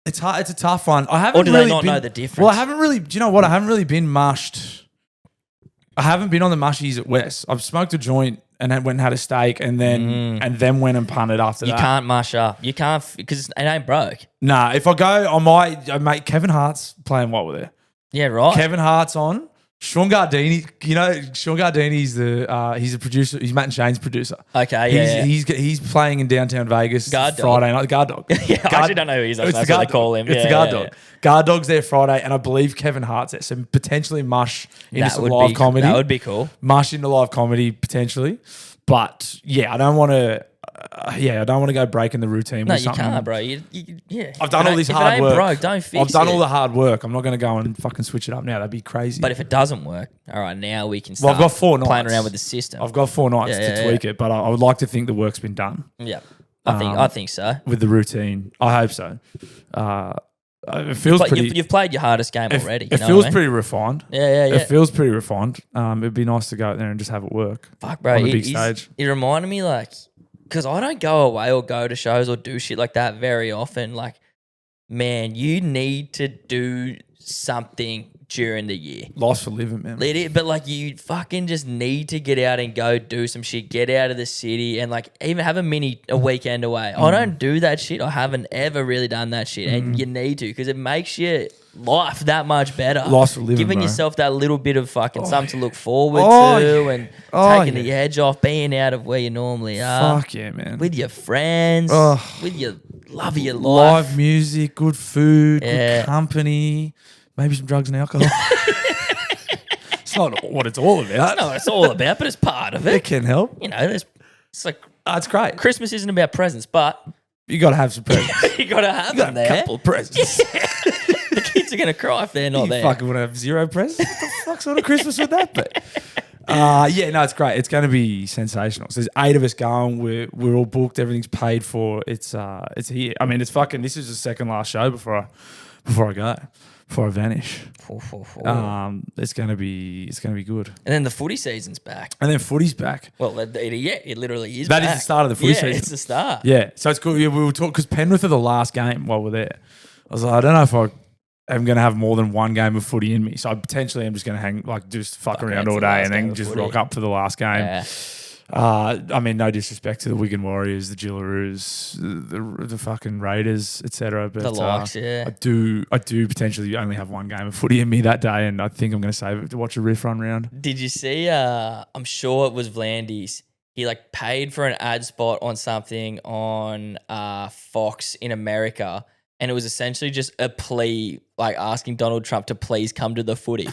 it's hard. It's a tough one. I haven't. Or do really they not been, know the difference? Well, I haven't really. Do you know what? I haven't really been mushed. I haven't been on the Mushies at West. I've smoked a joint and then went and had a steak and then went and punted after You that. can't mush up. You can't because it ain't broke. Nah, if I go, I mate, Kevin Hart's playing what with it. Yeah, right. Kevin Hart's on. Sean Gardini, Sean Gardini's he's a producer. He's Matt and Shane's producer. Okay, He's playing in downtown Vegas Guard dog. Friday night. Guard dog. Yeah, I actually don't know who he is. That's what they call him. It's the guard dog. Guard dog's there Friday, and I believe Kevin Hart's there. So potentially mush into some live comedy. That would be cool. Mush into live comedy potentially, but yeah, I don't want to. I don't want to go breaking the routine. No, with you something. can't, bro. I've done all this hard if it ain't work. broke, don't fix it. I've done all the hard work. I'm not going to go and fucking switch it up now. That'd be crazy. But if it doesn't work, all right, now we can start I've got 4 nights. playing around with the system. I've got 4 nights to tweak it, but I would like to think the work's been done. Yeah, I think so. With the routine. I hope so. It feels pretty... You've played your hardest game already. It feels pretty refined. Yeah. It feels pretty refined. It'd be nice to go out there and just have it work. Fuck, bro. On a big stage. It reminded me, like... Because I don't go away or go to shows or do shit like that very often. Like, man, you need to do something during the year. Life's for living, man. But like, you fucking just need to get out and go do some shit. Get out of the city and like even have a weekend away. I don't do that shit. I haven't ever really done that shit, and you need to because it makes your life that much better. Life's for living, giving bro. yourself that little bit of fucking something to look forward to and taking the edge off, being out of where you normally are. Fuck yeah, man. With your friends, with your love of your life. Live music, good food, good company, maybe some drugs and alcohol. It's not what it's all about. That's not what it's all about, but it's part of it. It can help. You know, it's like it's great. Christmas isn't about presents, but You got to have some presents. you got to have them there. A couple of presents. The kids are going to cry if they're not You there. fucking want to have 0 presents? What the fuck sort of Christmas would that be? It's great. It's going to be sensational. So there's 8 of us going. We're all booked. Everything's paid for. It's here. I mean, it's fucking. This is the second last show before I go. Before I vanish. It's gonna be good. And then the footy season's back. And then footy's back. Well, it literally is. That back. is the start of the footy season. It's the start. Yeah, so it's good. Yeah, we were talking because Penrith are the last game while we're there. I was like, I don't know if I'm going to have more than one game of footy in me. So I potentially am just going to just fuck around all day and then just rock up for the last game. Yeah. I mean, no disrespect to the Wigan Warriors, the Gillaroos, the fucking Raiders, etc. But The likes, I do potentially only have one game of footy in me that day, and I think I'm going to save it to watch a riff run round. Did you see? I'm sure it was Vlandis. He like paid for an ad spot on something on Fox in America, and it was essentially just a plea, like asking Donald Trump to please come to the footy.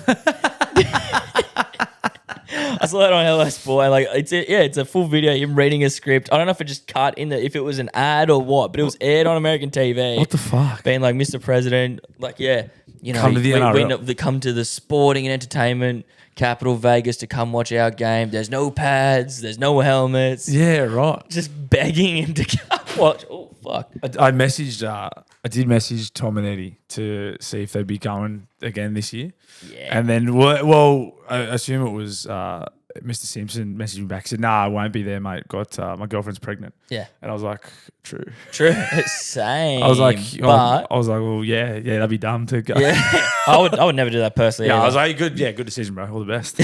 I saw that on LS Sport, and like it's a full video, him reading a script. I don't know if it just cut in if it was an ad or what, but it was aired on American TV. What the fuck? Being like, Mr. President, like, yeah, you know, come to the NRL. we come to the sporting and entertainment capital Vegas to come watch our game. There's no pads, there's no helmets. Yeah, right. Just begging him to come watch. Oh fuck! I did message Tom and Eddie to see if they'd be going again this year. Yeah. And then, well, I assume it was Mr. Simpson messaged me back. He said, "Nah, I won't be there, mate. Got my girlfriend's pregnant." Yeah. And I was like, "True." Same. I was like, but well, yeah, that'd be dumb to go. yeah, I would never do that personally. Yeah, either. I was like, good decision, bro. All the best.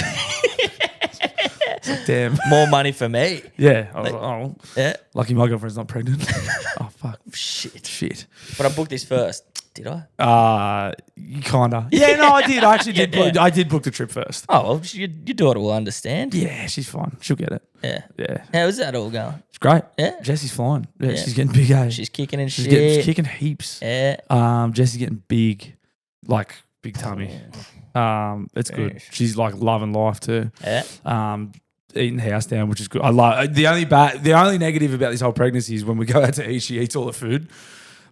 Damn. More money for me. Yeah. I was like, oh, Yeah. lucky my girlfriend's not pregnant. Oh, fuck. Shit. But I booked this first. Did I? Kinda. Yeah, no, I did. I actually did. Yeah. I did book the trip first. Oh, well, your daughter will understand. Yeah, she's fine. She'll get it. Yeah. Yeah. How's that all going? It's great. Yeah. Jesse's flying. Yeah, Yeah. she's getting big. She's kicking and she's shit. she's kicking heaps. Yeah. Jesse's getting big, like big tummy. It's good. She's like loving life too. Yeah. Eating the house down, which is good. I love the only negative about this whole pregnancy is when we go out to eat, she eats all the food.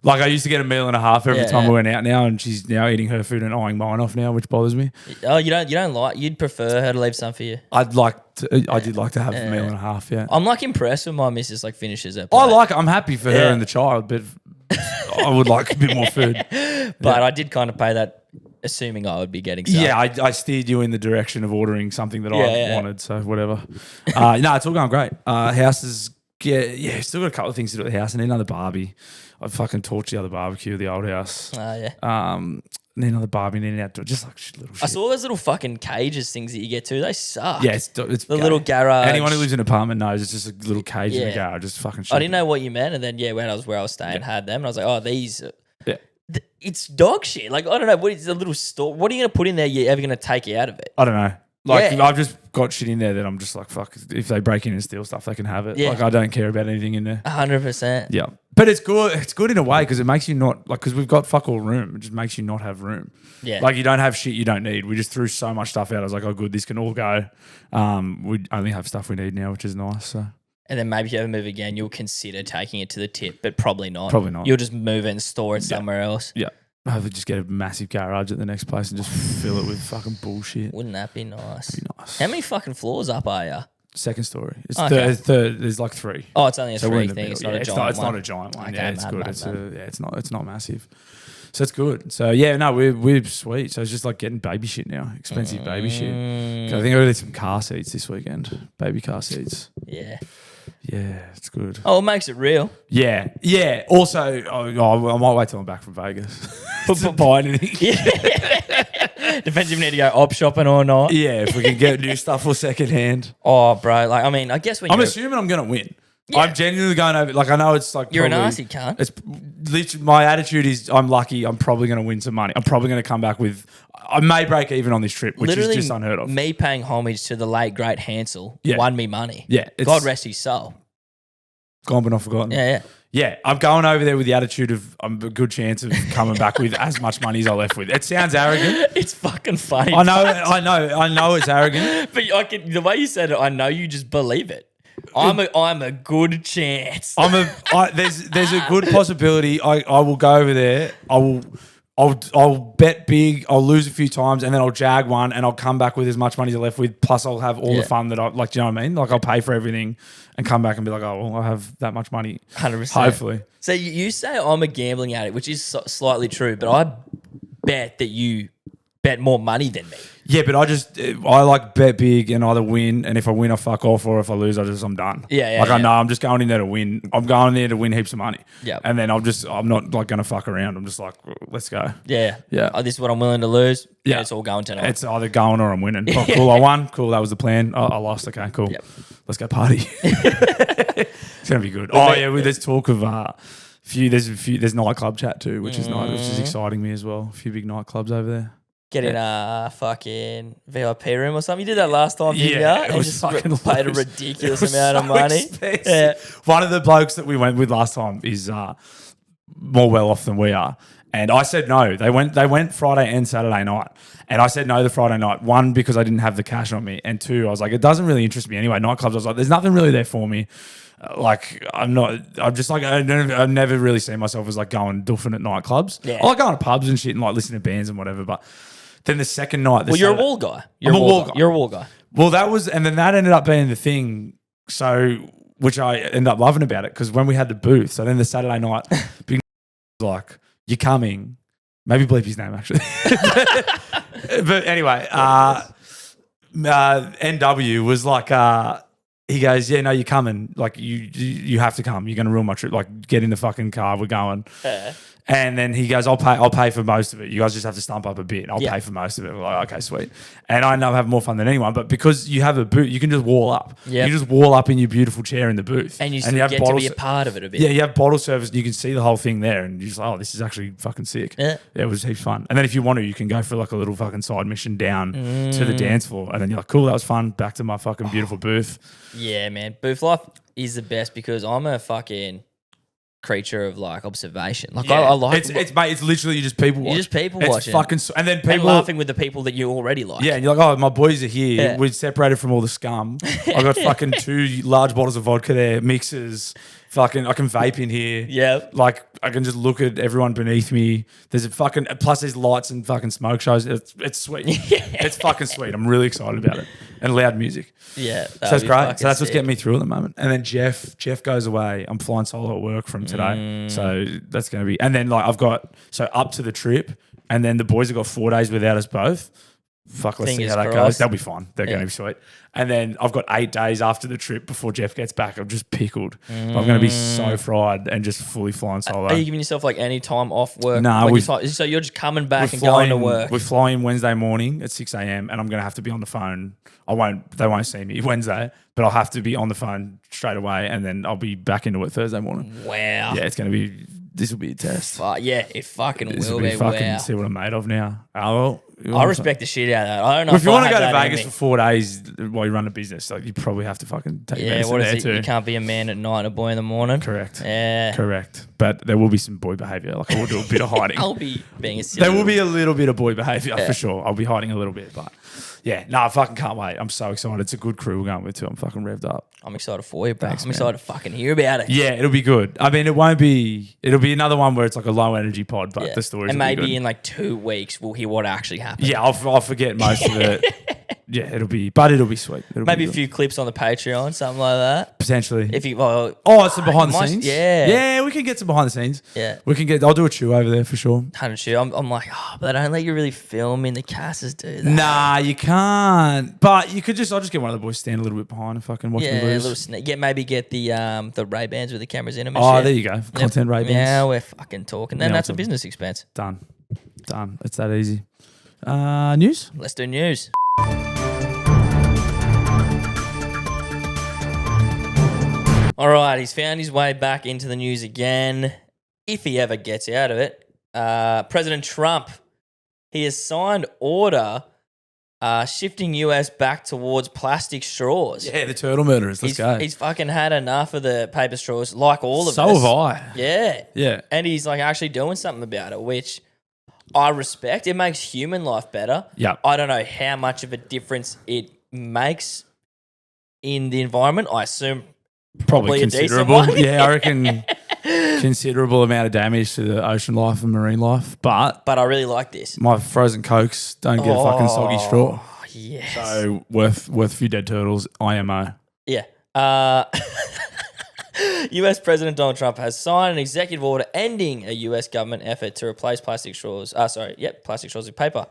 Like I used to get a meal and a half every time we went out now, and she's now eating her food and eyeing mine off now, which bothers me. Oh, you don't like? You'd prefer her to leave some for you? I did like to have a meal and a half. Yeah, I'm like impressed when my missus like finishes her. I'm happy for her and the child, but I would like a bit more food. But I did kind of pay that, assuming I would be getting some. Yeah, I steered you in the direction of ordering something that I wanted, so whatever. No, it's all going great. House is, still got a couple of things to do at the house. I need another barbie. I fucking torched the other barbecue at the old house. Yeah. need another Barbie, need an outdoor, just like little shit. I saw those little fucking cages things that you get to. They suck. Yeah, it's the little garage. Anyone who lives in an apartment knows it's just a little cage in the garage. Just fucking shit. I didn't know what you meant, and then when I was staying, had them, and I was like, oh, these. Yeah. It's dog shit. Like I don't know what is a little store. What are you gonna put in there? You're ever gonna take out of it? I don't know. Like I've just got shit in there that I'm just like, fuck. If they break in and steal stuff, they can have it. Yeah. Like I don't care about anything in there. 100%. Yeah, but it's good. It's good in a way because it makes you not like because we've got fuck all room. It just makes you not have room. Yeah, like you don't have shit you don't need. We just threw so much stuff out. I was like, oh, good, this can all go. We only have stuff we need now, which is nice. So. And then maybe if you ever move again, you'll consider taking it to the tip, but probably not. Probably not. You'll just move it and store it somewhere else. Yeah. I would just get a massive garage at the next place and just fill it with fucking bullshit. Wouldn't that be nice? That'd be nice. How many fucking floors up are you? Second story. It's Okay. third. There's like 3. Oh, it's only a So we're 3 in the thing. middle. It's not Yeah, a giant one. It's not a giant one. Okay, Yeah, it's good. mad. It's not massive. So it's good. So yeah, no, we're sweet. So it's just like getting baby shit now, expensive baby shit. So I think I got some car seats this weekend, baby car seats. Yeah. Yeah, it's good. Oh, it makes it real. Yeah, yeah. Also, I might wait till I'm back from Vegas to buy anything. Yeah. Depends if you need to go op shopping or not. Yeah, if we can get new stuff or second hand. Oh, bro. Like, I mean, I guess when I'm you're assuming I'm going to win. Yeah. I'm genuinely going over. Like, I know it's like you're probably, an arsey cunt. It's literally my attitude is I'm lucky. I'm probably going to win some money. I'm probably going to come back with. I may break even on this trip, which Literally, is just unheard of. Me paying homage to the late great Hansel won me money. Yeah, God rest his soul. Gone but not forgotten. Yeah. Yeah, I'm going over there with the attitude of I'm a good chance of coming back with as much money as I left with. It sounds arrogant. It's fucking funny. I know it's arrogant. But the way you said it, I know you just believe it. I'm a good chance. There's a good possibility I will go over there. I'll bet big. I'll lose a few times, and then I'll jag one, and I'll come back with as much money as I left with. Plus, I'll have all the fun that I like. Do you know what I mean? Like, I'll pay for everything, and come back and be like, oh, well, I have that much money. 100%. Hopefully. So you say I'm a gambling addict, which is slightly true, but I bet that you bet more money than me. Yeah, but I like bet big and either win, and if I win, I fuck off, or if I lose, I'm done. Yeah. I know I'm just going in there to win. I'm going there to win heaps of money. Yeah. And then I'm not like going to fuck around. I'm just like, let's go. Yeah. Yeah. Oh, this is what I'm willing to lose. Yeah. It's all going tonight. It's either going or I'm winning. Oh, cool, I won. Cool, that was the plan. I lost. Okay, cool. Yep. Let's go party. It's gonna be good. Oh yeah, there's talk of there's nightclub chat too, which is nice, which is exciting me as well. A few big nightclubs over there. Get in a fucking VIP room or something. You did that last time, didn't you? It And was just fucking paid a loose. ridiculous It was amount of so money. expensive. Yeah. One of the blokes that we went with last time is more well off than we are. And I said no. They went Friday and Saturday night. And I said no the Friday night. 1, because I didn't have the cash on me. And 2, I was like, it doesn't really interest me anyway. Nightclubs, I was like, there's nothing really there for me. I'm just like, I've never really seen myself as like going doofing at nightclubs. Yeah. I like going to pubs and shit and like listening to bands and whatever. But then the second night. Well, you're a wall guy. You're a wall guy. Well, and then that ended up being the thing. So, which I ended up loving about it because when we had the booth, so then the Saturday night, big was like, you're coming. Maybe bleep his name actually. but anyway, NW was like, he goes, yeah, no, you're coming. Like you have to come. You're going to ruin my trip. Like get in the fucking car. We're going. And then he goes, I'll pay for most of it. You guys just have to stump up a bit. I'll pay for most of it. We're like, okay, sweet. And I know I have more fun than anyone, but because you have a booth, you can just wall up. Yep. You just wall up in your beautiful chair in the booth. And you still get to be a part of it a bit. Yeah, you have bottle service and you can see the whole thing there and you're just like, oh, this is actually fucking sick. Yeah. It was heaps fun. And then if you want to, you can go for like a little fucking side mission down to the dance floor. And then you're like, cool, that was fun. Back to my fucking beautiful booth. Yeah, man. Booth life is the best because I'm a fucking creature of like observation. Like I like it's literally just people watching. You're just people it's watching. Fucking and then people and laughing with the people that you already like. Yeah, and you're like, oh, my boys are here. Yeah. We're separated from all the scum. I've got fucking 2 large bottles of vodka there, mixers. Fucking, I can vape in here. Yeah. Like, I can just look at everyone beneath me. There's a fucking, plus there's lights and fucking smoke shows. It's sweet. It's fucking sweet. I'm really excited about it. And loud music. Yeah. So that's great. So that's what's getting me through at the moment. And then Jeff goes away. I'm flying solo at work from today. So that's going to be, and then like I've got, so up to the trip, and then the boys have got 4 days without us both. Fuck, let's see Fingers how that goes. crossed. They'll be fine. They're going to be sweet. And then I've got 8 days after the trip before Jeff gets back. I'm just pickled. I'm going to be so fried and just fully flying solo. Are you giving yourself like any time off work? No, so you're just coming back and going to work. We're flying Wednesday morning at 6 a.m. and I'm going to have to be on the phone. They won't see me Wednesday, but I'll have to be on the phone straight away and then I'll be back into it Thursday morning. Wow. Yeah, it's going to be, this will be a test. Yeah, it fucking This will will be be. fucking Wow. see what I'm made of now. Oh, well. I respect the shit out of that. I don't know If you want to go to have that in Vegas me. for 4 days while you run a business, like you probably have to fucking take medicine what there is it? too. You can't be a man at night and a boy in the morning. Correct. Yeah. Correct. But there will be some boy behaviour. Like I will do a bit of hiding. I'll be being a silly. There will be a little bit of boy behaviour for sure. I'll be hiding a little bit, but yeah, no, I fucking can't wait. I'm so excited. It's a good crew we're going with too. I'm fucking revved up. I'm excited for you, bro. Thanks, I'm man. excited to fucking hear about it. Yeah, it'll be good. I mean, it'll be another one where it's like a low energy pod, but the stories and will be maybe good. in like 2 weeks we'll hear what actually happened. Yeah, I'll forget most of it. Yeah, it'll be sweet. It'll Maybe be a good. few clips on the Patreon, something like that. Potentially. If you, it's some behind the scenes. Yeah. Yeah, we can get some behind the scenes. Yeah. I'll do a chew over there for sure. 100 shit. I'm like, but I don't let you really film in the casters do that. Nah, you can't. But I'll just get one of the boys stand a little bit behind and fucking watch me Yeah, a lose. little snake. Maybe get the Ray-Bans with the cameras in them. And Oh, shit. there you go. Content Ray-Bans. Yeah, we're fucking talking. Then Yeah, that's a awesome. business expense. Done. It's that easy. News? Let's do news. All right, he's found his way back into the news again, if he ever gets out of it. President Trump, he has signed order shifting US back towards plastic straws. Yeah, the turtle murderers. Let's go. He's fucking had enough of the paper straws, like all of us. So have I. Yeah. Yeah. And he's like actually doing something about it, which I respect. It makes human life better. Yeah. I don't know how much of a difference it makes in the environment. I assume Probably a decent considerable. one. Yeah, I reckon considerable amount of damage to the ocean life and marine life. But I really like this. my frozen Cokes don't get a fucking soggy straw. Oh, yes. So worth a few dead turtles, IMO. Yeah. US President Donald Trump has signed an executive order ending a US government effort to replace plastic straws. Plastic straws with paper.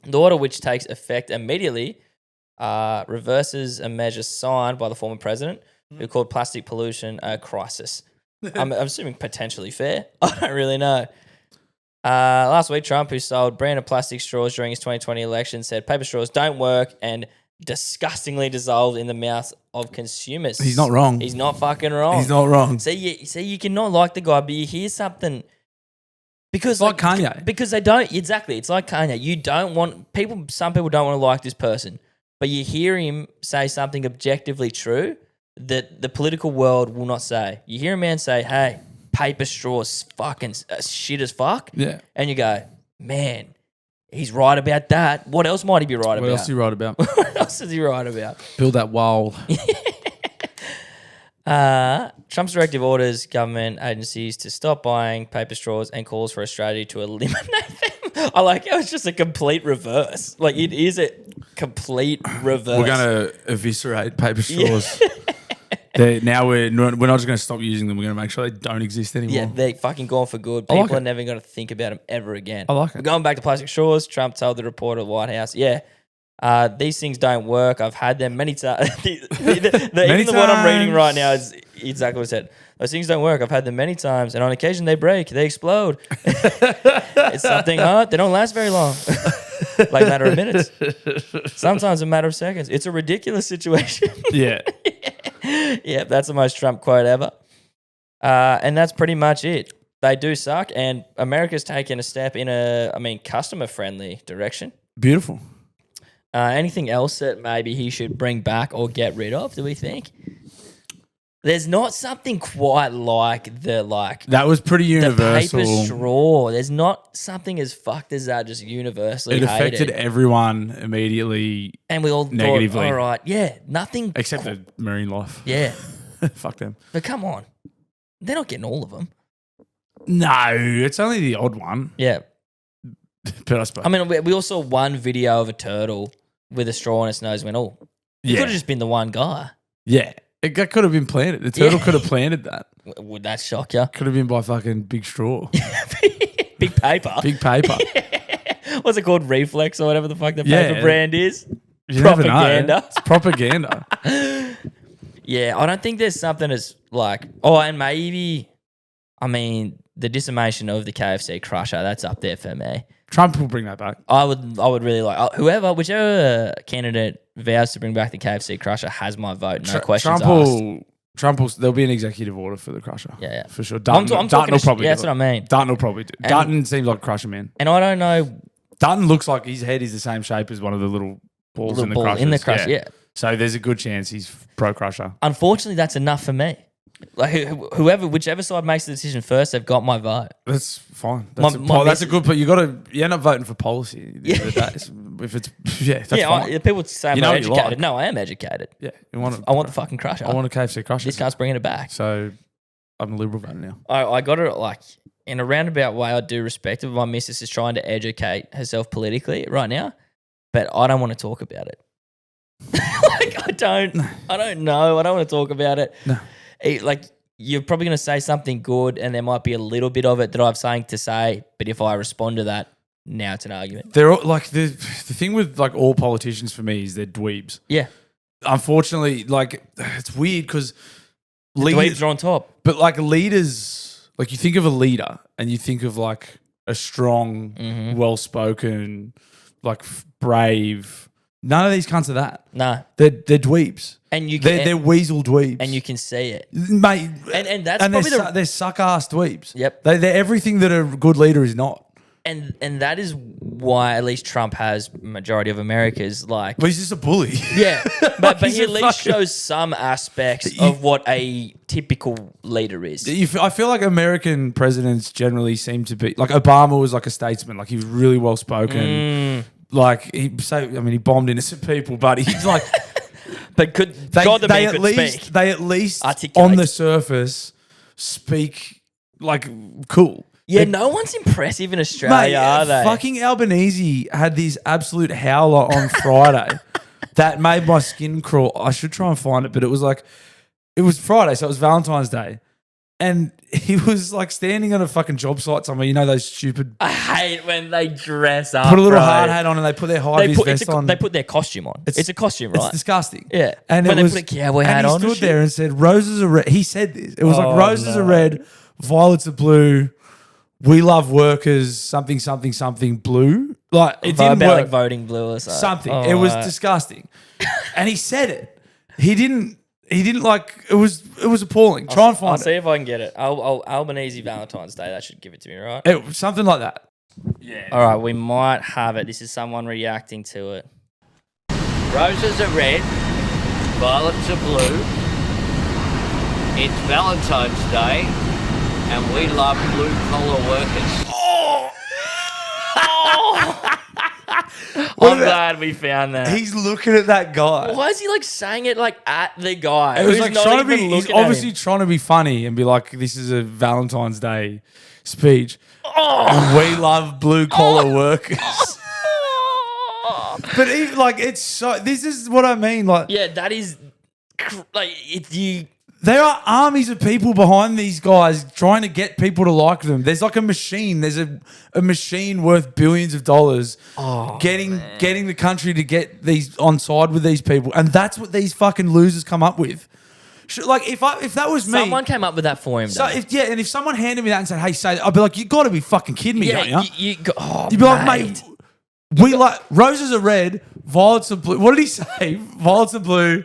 The order, which takes effect immediately, reverses a measure signed by the former president, who called plastic pollution a crisis. I'm assuming potentially fair. I don't really know. Last week, Trump, who sold branded plastic straws during his 2020 election, said paper straws don't work and disgustingly dissolved in the mouths of consumers. He's not wrong. He's not fucking wrong. He's not wrong. See, you cannot like the guy, but you hear something because It's like Kanye. Because they don't exactly. It's like Kanye. You don't want people. Some people don't want to like this person, but you hear him say something objectively true that the political world will not say. You hear a man say, "Hey, paper straws fucking shit as fuck," Yeah. and you go, "Man, he's right about that. What else might he be right What about? else are you right about? What else is he right about?" Build that wall. Trump's directive orders government agencies to stop buying paper straws and calls for a strategy to eliminate them. I like how it's just a complete reverse. Like it is a complete reverse. We're going to eviscerate paper straws. Now we're not just going to stop using them. We're going to make sure they don't exist anymore. Yeah, they're fucking gone for good. I like People are it. never going to think about them ever again. I like it. But going back to plastic straws, Trump told the reporter at the White House, these things don't work. I've had them many times. Even the one I'm reading right now is exactly what it said. Those things don't work. I've had them many times, and on occasion they break, they explode. It's something hard. They don't last very long. Like a matter of minutes. Sometimes a matter of seconds. It's a ridiculous situation. Yeah. Yeah, that's the most Trump quote ever. And that's pretty much it. They do suck, and America's taken a step in customer-friendly direction. Beautiful. Anything else that maybe he should bring back or get rid of, do we think? There's not something quite like That was pretty the universal. paper straw. There's not something as fucked as that just universally It affected hated. everyone immediately, And we all negatively. thought, all right, yeah, nothing. except for marine life. Yeah. Fuck them. But come on. They're not getting all of them. No, it's only the odd one. Yeah. But I suppose. I mean, we all saw one video of a turtle with a straw in its nose and went, it could have just been the one guy. Yeah. It could have been planted. The turtle could have planted that. Would that shock you? Could have been by fucking big straw. Big paper. Big paper. What's it called? Reflex or whatever the fuck the Yeah. paper brand is. You never know. Propaganda. It's propaganda. Yeah, I don't think there's something as like, and maybe, I mean, the decimation of the KFC crusher, that's up there for me. Trump will bring that back. I would really like whichever candidate vows to bring back the KFC crusher has my vote. No questions asked. Trump will. There'll be an executive order for the crusher. Yeah. For sure. I'm Dutton talking will probably. yeah, that's what I mean. Dutton will probably do. And- Dutton seems like a crusher man. And I don't know. Dutton looks like his head is the same shape as one of the little balls Little in the ball crusher. in the crusher, yeah. So there's a good chance he's pro crusher. Unfortunately, that's enough for me. Like whichever side makes the decision first, they've got my vote. That's fine. My That's a good. But you end up voting for policy. At the end of the day. If it's that's fine. People say I'm You know not what you educated. like. No, I am educated. Yeah, I want the fucking crusher. I want a KFC crusher. This guy's bringing it back. So I'm a Liberal voter now. I got it like in a roundabout way. I do respect it. My missus is trying to educate herself politically right now, but I don't want to talk about it. Like I don't know. I don't want to talk about it. No. Like you're probably going to say something good, and there might be a little bit of it that I have something to say. But if I respond to that, now it's an argument. They're all, like the thing with like all politicians for me is they're dweebs. Yeah, Unfortunately, like it's weird because dweebs are on top. but like leaders, like you think of a leader and you think of like a strong, well-spoken, like brave. None of these cunts are that. No, They're dweebs. and They're weasel dweebs. and you can see it, mate. and that's And probably they're suck-ass dweebs. Yep. They're everything that a good leader is not. and that is why at least Trump has majority of America's like. But he's just a bully. Yeah, but He's he a at least fucking- shows some aspects of what a typical leader is. I feel like American presidents generally seem to be like Obama was like a statesman. Like he was really well spoken. Like he bombed innocent people, but he's like But God the man at could least speak. they at least Articulate. on the surface speak like cool. Yeah, no one's impressive in Australia, are they? Fucking Albanese had this absolute howler on Friday that made my skin crawl. I should try and find it, but it was Friday, so it was Valentine's Day. And he was like standing on a fucking job site somewhere. You know those stupid... I hate when they dress up. Put a little bro. hard hat on and they put their high-vis vest on. They put their costume on. It's a costume, right? It's disgusting. Yeah. And when it they was, put a cowboy hat on. And he and stood there shit. and said, roses are red. He said this. It was like, Oh, roses no. are red, violets are blue, we love workers, something, something, something, blue. Like, it didn't about work. like voting blue or something. Something. It was disgusting. And he said it. He didn't like, it was appalling. Try and I'll find see it. if I can get it. Albanese Valentine's Day. That should give it to me, right? It was something like that. Yeah. All right, we might have it. This is someone reacting to it. Roses are red, violets are blue. It's Valentine's Day, and we love blue-collar workers. I'm glad we found that. He's looking at that guy. Why is he like saying it like at the guy? It was who's like not trying to even be. He's looking at obviously him? trying to be funny and be like, "This is a Valentine's Day speech, Oh. and we love blue collar workers." But even, like, it's so. This is what I mean. Like, Yeah, that is like you. there are armies of people behind these guys trying to get people to like them. There's like a machine. There's a machine worth billions of dollars getting the country to get these on side with these people, and that's what these fucking losers come up with. Like if that was me, Someone came up with that for him. so though. if someone handed me that and said, "Hey, say," I'd be like, "You got to be fucking kidding me, don't you?" You'd You'd be like, "Mate, we like roses are red, violets are blue." What did he say? Violets are blue.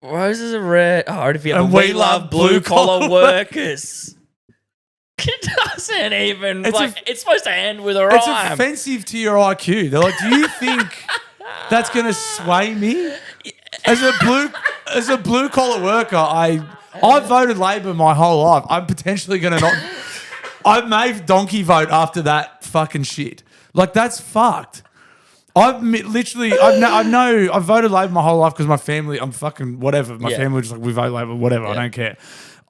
Roses are red. Oh, I already forget. And But we we love love blue collar blue-collar workers. It doesn't even. It's supposed to end with a It's rhyme. offensive to your IQ. They're like, "Do you think that's going to sway me?" As a blue collar worker, I voted Labor my whole life. I'm potentially going to not. I may donkey vote after that fucking shit. Like, that's fucked. I've voted Labor my whole life because my family. I'm fucking whatever. My Yeah. family was just like, we vote Labor, whatever. I don't care.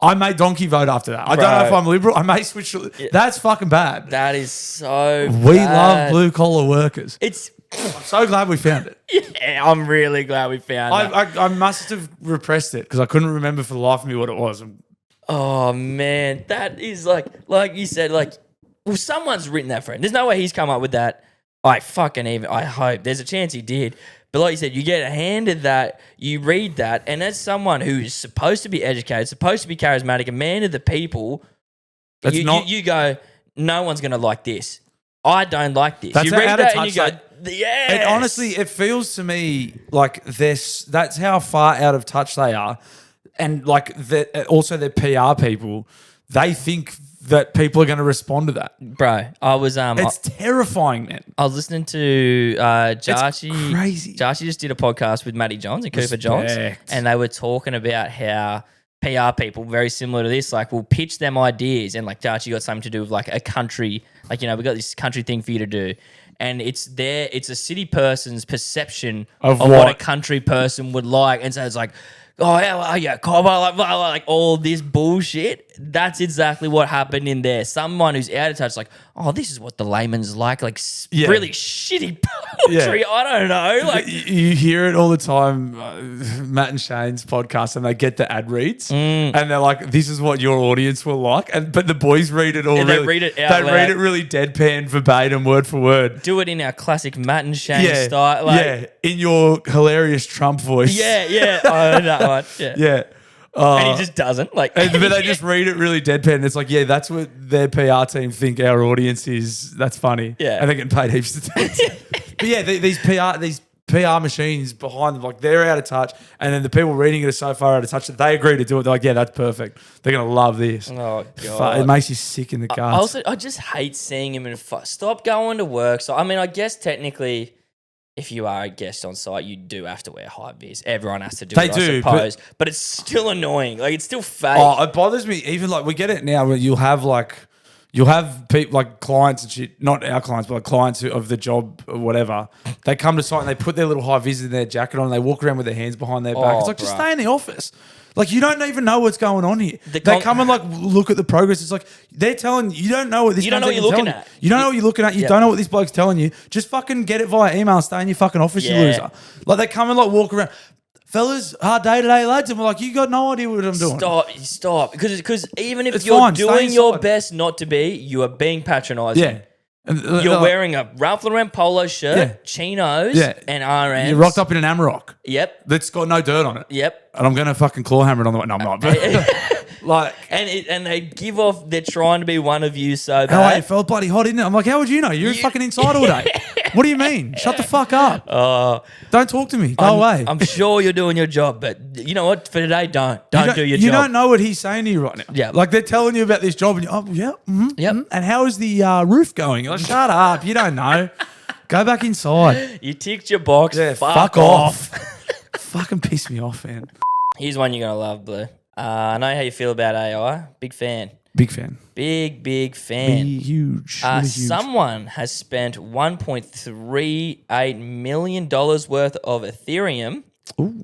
I may donkey vote after that. I don't know Bro. if I'm liberal. I may switch. That's fucking bad. That is so. We bad. love blue collar workers. It's. I'm so glad we found it. Yeah, I'm really glad we found that. I must have repressed it because I couldn't remember for the life of me what it was. Oh man, that is like you said, like, well, someone's written that for him. There's no way he's come up with that. I hope there's a chance he did. But like you said, you get handed that, you read that, and as someone who is supposed to be educated, supposed to be charismatic, a man of the people, you go, no one's going to like this. I don't like this. That's you read out of that touch, and you go, yes. And honestly, it feels to me like that's how far out of touch they are. And like also their PR people, they think that people are going to respond to that. Bro, I was it's terrifying, man. I was listening to Jarchi. It's crazy. Jarchi just did a podcast with Matty Johns and Cooper Johns, and they were talking about how PR people, very similar to this, like will pitch them ideas, and like Jarchi got something to do with like a country, like we got this country thing for you to do. And it's a city person's perception of what a country person would like. And so it's like, oh, how are you, Cobber? Like all this bullshit. That's exactly what happened in there. Someone who's out of touch, like, oh, this is what the layman's like really shitty poetry. Yeah. I don't know. Like you hear it all the time, Matt and Shane's podcast, and they get the ad reads, and they're like, "This is what your audience will like," but the boys read it all. And they read it out loud. Read it really deadpan, verbatim, word for word. Do it in our classic Matt and Shane style. Like, in your hilarious Trump voice. Yeah. I know that one. Yeah. And he just doesn't. But they just read it really deadpan. And it's like, yeah, that's what their PR team think our audience is. That's funny. Yeah. And they're getting paid heaps of time. But yeah, these PR machines behind them, like they're out of touch. And then the people reading it are so far out of touch that they agree to do it. They're like, yeah, that's perfect. They're going to love this. Oh, God. It makes you sick in the guts. I just hate seeing him in stop going to work. So, I mean, I guess technically, if you are a guest on site, you do have to wear high vis. Everyone has to do it, I suppose. But it's still annoying. Like, it's still fake. Oh, it bothers me. Even like we get it now where you'll have people like clients and shit, not our clients, but like clients of the job or whatever. They come to site and they put their little high vis in their jacket on and they walk around with their hands behind their back. It's like, just stay in the office. Like, you don't even know what's going on here. They come and like look at the progress. It's like they're telling you don't know what this. You don't know what you're looking at. You don't know what you're looking at. You don't know what this bloke's telling you. Just fucking get it via email. Stay in your fucking office, you loser. Like they come and like walk around. Fellas, hard day today, lads. And we're like, you got no idea what I'm doing. Stop. Because even if you're doing your best not to be, you are being patronising. Yeah. You're wearing a Ralph Lauren polo shirt, chinos, and RMs. You're rocked up in an Amarok. Yep. That's got no dirt on it. Yep. And I'm going to fucking claw hammer it on the way. No, I'm not. Like, and they give off, they're trying to be one of you so bad. Oh, it felt bloody hot, isn't it? I'm like, how would you know? You're fucking inside all day. What do you mean? Shut the fuck up. Don't talk to me. Go away. I'm sure you're doing your job, but you know what? For today, don't do your job. You don't know what he's saying to you right now. Yeah. Like they're telling you about this job and and how is the roof going? Like, shut up. You don't know. Go back inside. You ticked your box. Yeah, fuck off. Fucking piss me off, man. Here's one you're going to love, Blue. I know how you feel about AI. Big fan. Big fan. Big fan. Huge. Really huge. Someone has spent $1.38 million worth of Ethereum,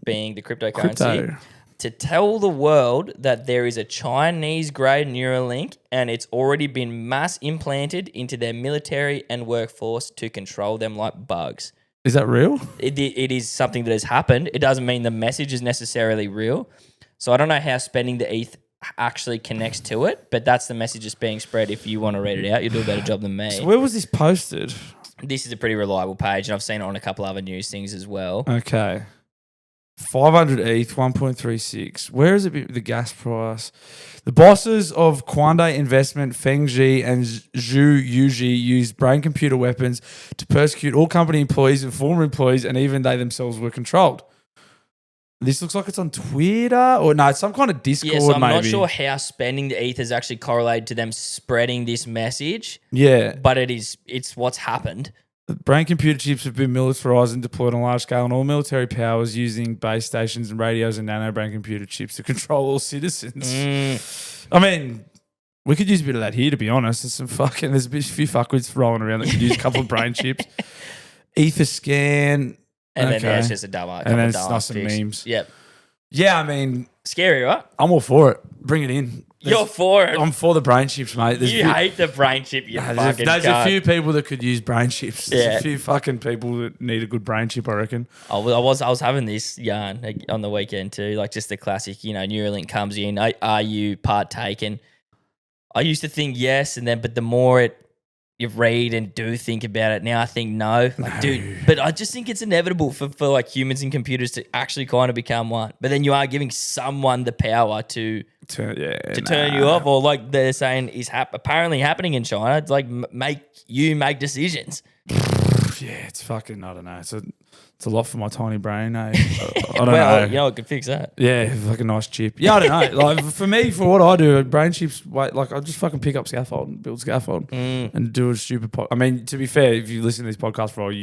being the cryptocurrency, to tell the world that there is a Chinese-grade Neuralink and it's already been mass implanted into their military and workforce to control them like bugs. Is that real? It is something that has happened. It doesn't mean the message is necessarily real. So I don't know how spending the ETH actually connects to it, but that's the message that's being spread. If you want to read it out, you'll do a better job than me. So where was this posted? This is a pretty reliable page, and I've seen it on a couple other news things as well. Okay. 500 ETH, 1.36. Where is it the gas price? The bosses of Quande Investment, Feng Zhi and Zhu Yuji used brain-computer weapons to persecute all company employees and former employees, and even they themselves were controlled. This looks like it's on Twitter or no, it's some kind of Discord. Yes, I'm maybe. not sure how spending the ETH is actually correlated to them spreading this message. Yeah, but it's what's happened. Brain computer chips have been militarized and deployed on a large scale in all military powers using base stations and radios and nano brain computer chips to control all citizens. I mean, we could use a bit of that here, to be honest. There's a few fuckwits rolling around that could use a couple of brain chips. Ether scan. And then there's just a dumb. And then it's not some memes. Yep. Yeah, I mean, scary, right? I'm all for it. Bring it in. You're for it. I'm for the brain chips, mate. You hate the brain chip, you fucking There's a few people that could use brain chips. There's a few fucking people that need a good brain chip, I reckon. I was having this yarn on the weekend too, like just the classic, Neuralink comes in. Are you partaking? I used to think yes, but the more it read and do think about it. Now I think no. Like, dude, but I just think it's inevitable for like humans and computers to actually kind of become one. But then you are giving someone the power to turn you off, or like they're saying is apparently happening in China. It's like make decisions. Yeah, it's fucking, I don't know. It's a lot for my tiny brain, eh? I don't know. You know, it could fix that. Yeah, like a nice chip. Yeah, I don't know. Like for me, for what I do, brain chips. Like I just fucking pick up scaffold and build scaffold and do a stupid. I mean, to be fair, if you listen to this podcast for all,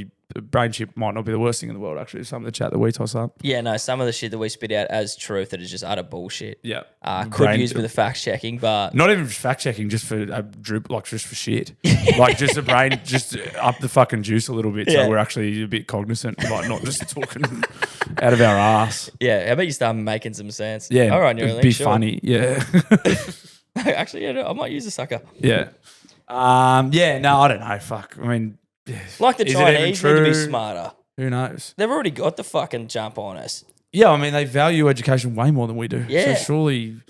brain chip might not be the worst thing in the world. Actually, some of the chat that we toss up. Yeah, no, some of the shit that we spit out as truth that is just utter bullshit. Yeah, could use with the fact checking, but not even fact checking, just for a drip, like just for shit. Like just the brain, just up the fucking juice a little bit, so we're actually a bit cognizant, like not just talking out of our ass. Yeah, how about you start making some sense? Yeah, all right, it'd be funny. Yeah, actually, yeah, I might use a sucker. Yeah, yeah. No, I don't know. Fuck. I mean, like the Chinese need to be smarter. Who knows? They've already got the fucking jump on us. Yeah, I mean, they value education way more than we do. Yeah. So surely,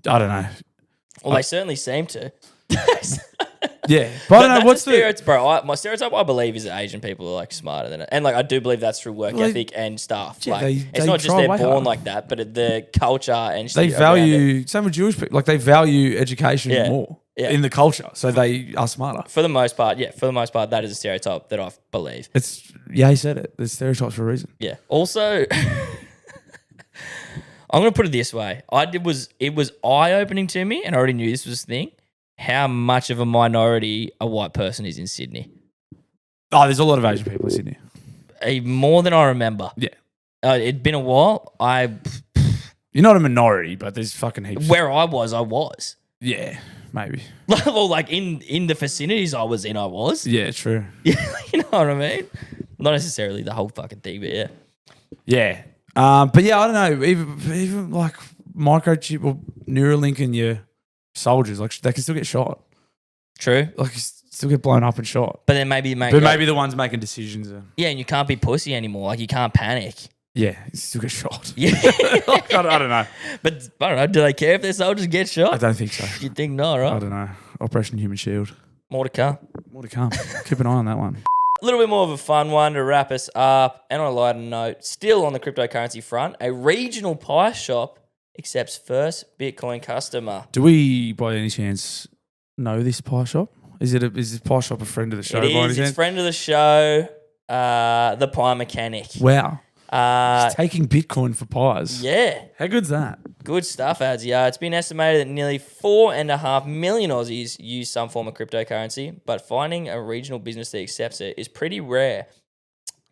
I don't know. Well, they certainly seem to. Yeah. But I don't know, what's the... stereotype, bro, my stereotype, I believe, is that Asian people are, like, smarter than it. And, like, I do believe that's through work ethic and stuff. Yeah, like, it's not just they're born like that, but the culture and they value... Same with Jewish people. Like, they value education more in the culture. So they are smarter. For the most part, that is a stereotype that I believe. He said it. There's stereotypes for a reason. Yeah. Also... I'm going to put it this way. It was eye-opening to me, and I already knew this was a thing, how much of a minority a white person is in Sydney. Oh, there's a lot of Asian people in Sydney. More than I remember. Yeah. It'd been a while. You're not a minority, but there's fucking heaps. Where I was. Yeah, maybe. Well, like in the vicinities I was in, I was. Yeah, true. Yeah, you know what I mean? Not necessarily the whole fucking thing, but yeah. Yeah. But yeah, I don't know. Even like microchip or Neuralink in your soldiers, like they can still get shot. True. Like still get blown up and shot. But then maybe the ones making decisions. Yeah, and you can't be pussy anymore. Like you can't panic. Yeah, you still get shot. Yeah. Like, I don't know. But I don't know. Do they care if their soldiers get shot? I don't think so. You think not, right? I don't know. Operation Human Shield. More to come. Keep an eye on that one. A little bit more of a fun one to wrap us up. And on a lighter note, still on the cryptocurrency front, a regional pie shop accepts first Bitcoin customer. Do we, by any chance, know this pie shop? Is this pie shop a friend of the show? It is. It's friend of the show, the Pie Mechanic. Wow. He's taking Bitcoin for pies. Yeah. How good's that? Good stuff, ads. Yeah, it's been estimated that nearly 4.5 million Aussies use some form of cryptocurrency, but finding a regional business that accepts it is pretty rare.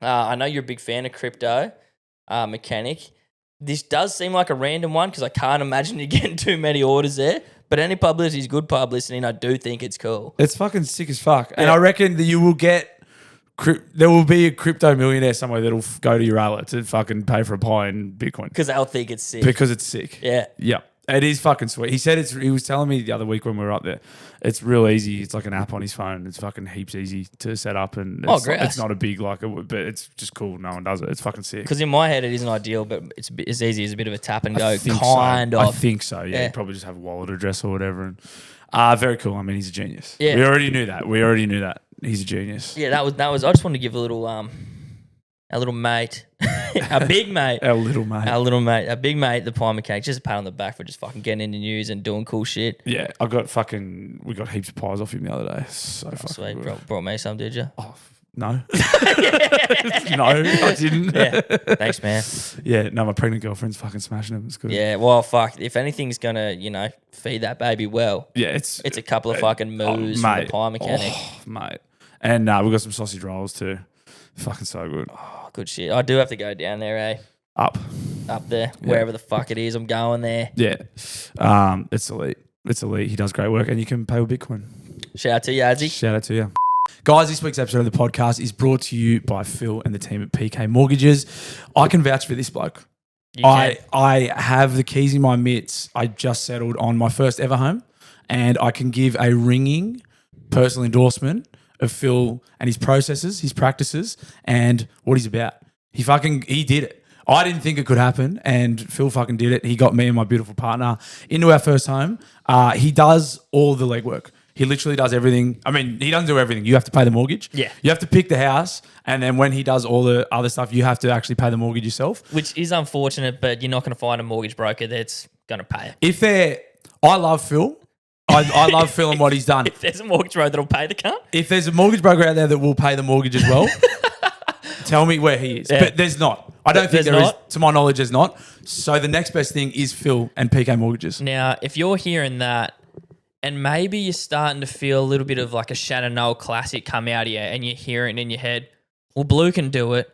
I know you're a big fan of crypto, Mechanic. This does seem like a random one because I can't imagine you getting too many orders there. But any publicity is good publicity, and I do think it's cool. It's fucking sick as fuck. And I reckon that you will get... There will be a crypto millionaire somewhere that'll go to Urala to fucking pay for a pie in Bitcoin. Because they'll think it's sick. Because it's sick. Yeah. Yeah. It is fucking sweet. He said he was telling me the other week when we were up there, it's real easy. It's like an app on his phone. It's fucking heaps easy to set up. And it's not a big, but it's just cool. No one does it. It's fucking sick. Because in my head, it isn't ideal, but it's as easy as a bit of a tap and go I think so. Yeah. Yeah. You probably just have a wallet address or whatever. And very cool. I mean, he's a genius. Yeah. We already knew that. He's a genius. Yeah, that was. I just wanted to give a little, our little mate, our big mate, our big mate, the Pie Mechanic, just a pat on the back for just fucking getting in the news and doing cool shit. Yeah, we got heaps of pies off him the other day. So fucking sweet. Brought me some, did you? Oh, no. No, I didn't. Yeah. Thanks, man. Yeah, no, my pregnant girlfriend's fucking smashing them. It's good. Yeah, well, fuck. If anything's gonna, feed that baby well, yeah, it's a couple of fucking moves from the Pie Mechanic. Oh, mate. And we've got some sausage rolls too. Fucking so good. Oh, good shit. I do have to go down there, eh? Up there, wherever the fuck it is. I'm going there. Yeah. It's elite. He does great work, and you can pay with Bitcoin. Shout out to you, Adzi. Shout out to you. Guys, this week's episode of the podcast is brought to you by Phil and the team at PK Mortgages. I can vouch for this bloke. I have the keys in my mitts. I just settled on my first ever home, and I can give a ringing personal endorsement of Phil and his processes, his practices, and what he's about. He did it. I didn't think it could happen, and Phil fucking did it. He got me and my beautiful partner into our first home. He does all the legwork. He literally does everything. I mean, he doesn't do everything. You have to pay the mortgage. Yeah. You have to pick the house. And then when he does all the other stuff, you have to actually pay the mortgage yourself. Which is unfortunate, but you're not going to find a mortgage broker that's going to pay it. If they're, I love Phil. I love Phil and what he's done. If there's a mortgage broker that'll pay the cunt. If there's a mortgage broker out there that will pay the mortgage as well, tell me where he is. Yeah. But there's not. I don't think There's there is. not? To my knowledge, there's not. So the next best thing is Phil and PK Mortgages. Now, if you're hearing that and maybe you're starting to feel a little bit of like a Shannon Noel classic come out of you and you're hearing it in your head, well, Blue can do it.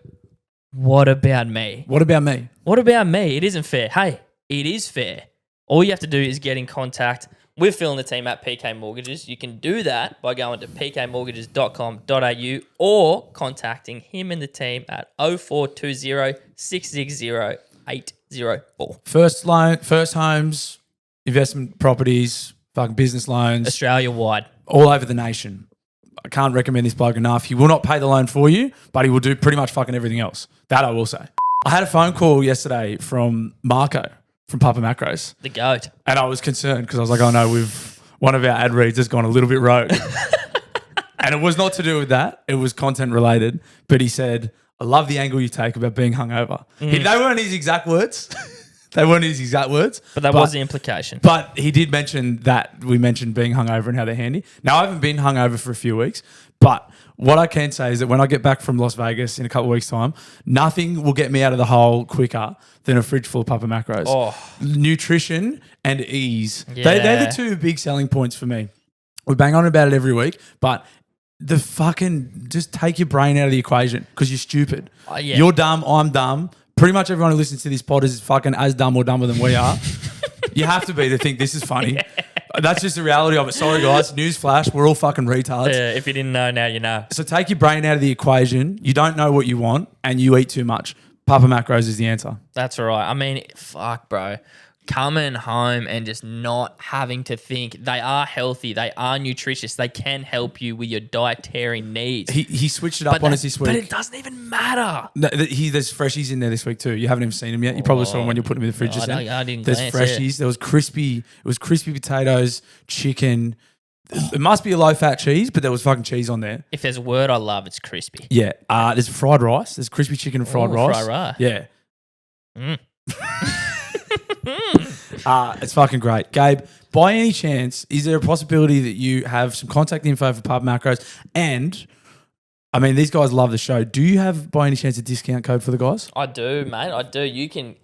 What about me? What about me? What about me? It isn't fair. Hey, it is fair. All you have to do is get in contact with Phil and the team at PK Mortgages. You can do that by going to pkmortgages.com.au or contacting him and the team at 0420 660 804. First loan, first homes, investment properties, fucking business loans, Australia-wide. all over the nation. I can't recommend this bloke enough. He will not pay the loan for you, but he will do pretty much fucking everything else. That I will say. I had a phone call yesterday from Marco from Papa Macros. The GOAT. And I was concerned because I was like, oh no, one of our ad reads has gone a little bit rogue. And it was not to do with that. It was content related. But he said, I love the angle you take about being hungover. They weren't his exact words. They weren't his exact words. But that was the implication. But he did mention that we mentioned being hungover and how they're handy. Now, I haven't been hungover for a few weeks, but what I can say is that when I get back from Las Vegas in a couple of weeks' time, nothing will get me out of the hole quicker than a fridge full of Papa Macros. Oh. Nutrition and ease. Yeah. They're the two big selling points for me. We bang on about it every week, but the fucking just take your brain out of the equation because you're stupid. Yeah. You're dumb, I'm dumb. Pretty much everyone who listens to this pod is fucking as dumb or dumber than we are. You have to be to think this is funny. Yeah. That's just the reality of it. Sorry, guys. Newsflash, we're all fucking retards. If you didn't know, now you know. So take your brain out of the equation. You don't know what you want and you eat too much. Papa Macros is the answer. That's right. I mean, fuck, bro. Coming home and just not having to think. They are healthy. They are nutritious. They can help you with your dietary needs. He switched it up on us this week. But it doesn't even matter. No, there's freshies in there this week too. You haven't even seen them yet. You probably saw them when you put them in the fridge just now. I didn't There's glance, freshies. There was crispy. It was crispy potatoes, chicken. It must be a low-fat cheese, but there was fucking cheese on there. If there's a word I love, it's crispy. Yeah. There's fried rice. There's crispy chicken and fried rice. Fried rice. Yeah. It's fucking great. Gabe, by any chance, is there a possibility that you have some contact info for Pub Macros? And, I mean, these guys love the show. Do you have, by any chance, a discount code for the guys? I do, mate. I do. You can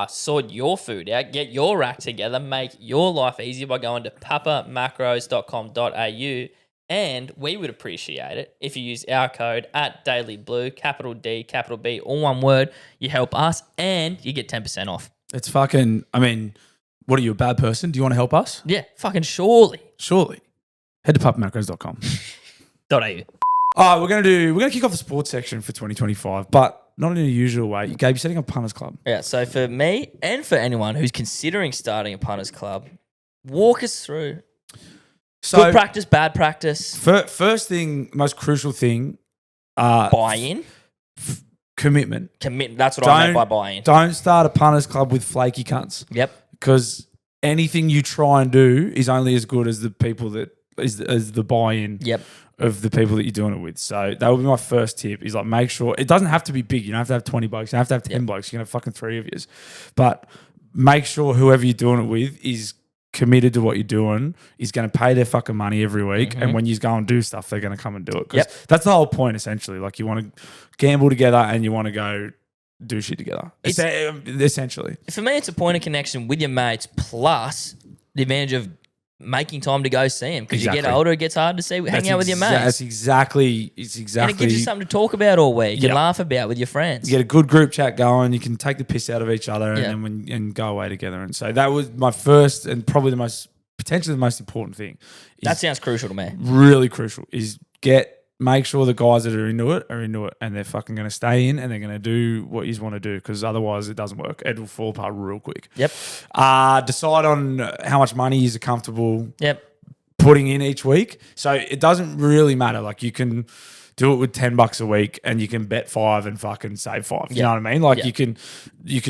sort your food out, get your rack together, make your life easier by going to papamacros.com.au. And we would appreciate it if you use our code at Daily Blue, capital D, capital B, all one word. You help us and you get 10% off. It's fucking, I mean, what are you, a bad person? Do you want to help us? Yeah, fucking surely. Surely. Head to papamacros.com. .au. All right, we're gonna kick off the sports section for 2025, but not in the usual way. Gabe, you're setting up a punters club. Yeah, so for me and for anyone who's considering starting a punters club, walk us through. So, good practice, bad practice. First thing, most crucial thing, buy-in. Commitment. That's what I meant by buy-in. Don't start a punters club with flaky cunts. Yep. Because anything you try and do is only as good as the people that as the buy-in. Yep. Of the people that you're doing it with. So that would be my first tip is like make sure it doesn't have to be big. You don't have to have 20 blokes. You don't have to have 10 blokes. You can have fucking 3 of yous. But make sure whoever you're doing it with is committed to what you're doing, is going to pay their fucking money every week. And when you go and do stuff, they're going to come and do it. Because that's the whole point essentially. Like you want to gamble together and you want to go do shit together. Essentially. For me, it's a point of connection with your mates plus the advantage of making time to go see him because you get older, it gets harder to hang out with your mates. That's exactly. And it gives you something to talk about all week. You laugh about with your friends. You get a good group chat going. You can take the piss out of each other and go away together. And so that was my first and probably potentially the most important thing. That sounds crucial to me. Really crucial is make sure the guys that are into it and they're fucking going to stay in and they're going to do what you want to do because otherwise it doesn't work. It will fall apart real quick. Yep. Decide on how much money you're comfortable putting in each week. So it doesn't really matter. Like you can do it with $10 a week, and you can bet 5 and fucking save 5. You know what I mean? Like you could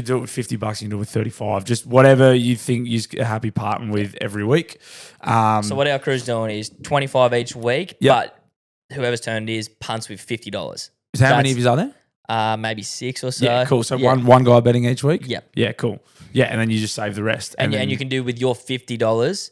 do it with $50, you can do it with 35. Just whatever you think you're happy parting with every week. So what our crew's doing is 25 each week, but whoever's turn it is punts with $50. So how many of you are there? Maybe 6 or so. Yeah, cool. So one guy betting each week? Yep. Yeah, cool. Yeah, and then you just save the rest. And you can do with your $50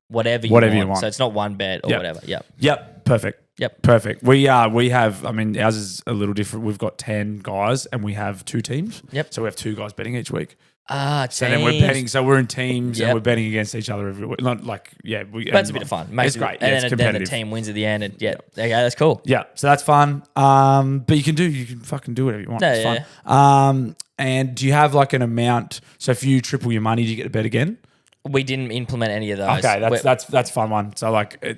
whatever you want. So it's not one bet or whatever. Yep, perfect. Yep. Perfect. We have, I mean, ours is a little different. We've got 10 guys and we have 2 teams. Yep. So we have 2 guys betting each week. Teams. So then we're betting. So we're in teams and we're betting against each other every week. Not like, that's a bit of fun. It's great. And then the team wins at the end. And okay, that's cool. Yeah. So that's fun. But you can fucking do whatever you want. It's fun. And do you have like an amount? So if you triple your money, do you get to bet again? We didn't implement any of those. Okay, that's a fun one. So like,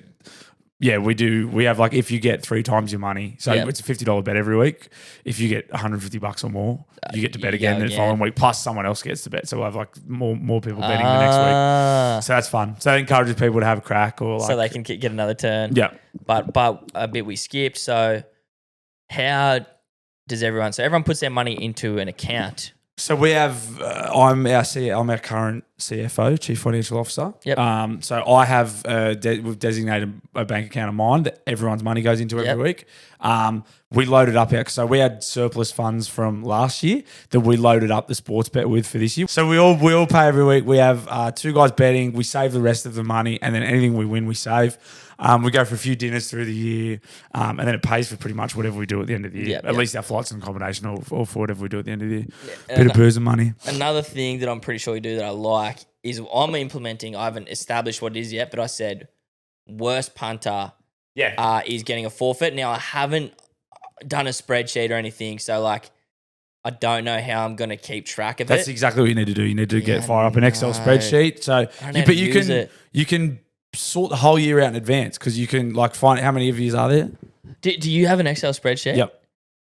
we do. We have like, if you get 3 times your money, so it's a $50 bet every week. If you get $150 or more, you get to bet again the following week. Plus someone else gets to bet. So we'll have like more people betting the next week. So that's fun. So that encourages people to have a crack or like, so they can get another turn. Yeah. But a bit we skipped. So how does everyone? So everyone puts their money into an account. So we have, I'm our current CFO, Chief Financial Officer. Yep. So I have, we've designated a bank account of mine that everyone's money goes into every week. We loaded up so we had surplus funds from last year that we loaded up the sports bet with for this year. So we all pay every week. We have 2 guys betting. We save the rest of the money, and then anything we win, we save. We go for a few dinners through the year, and then it pays for pretty much whatever we do at the end of the year. At least our flights and accommodation, or for whatever we do at the end of the year. Bit of booze and money. Another thing that I'm pretty sure you do that I like is I'm implementing. I haven't established what it is yet, but I said worst punter is getting a forfeit. Now I haven't done a spreadsheet or anything, so like I don't know how I'm going to keep track of it. That's exactly what you need to do. You need to fire up an Excel spreadsheet. So, but you can sort the whole year out in advance because you can like find how many of you are there. Do you have an Excel spreadsheet? Yep.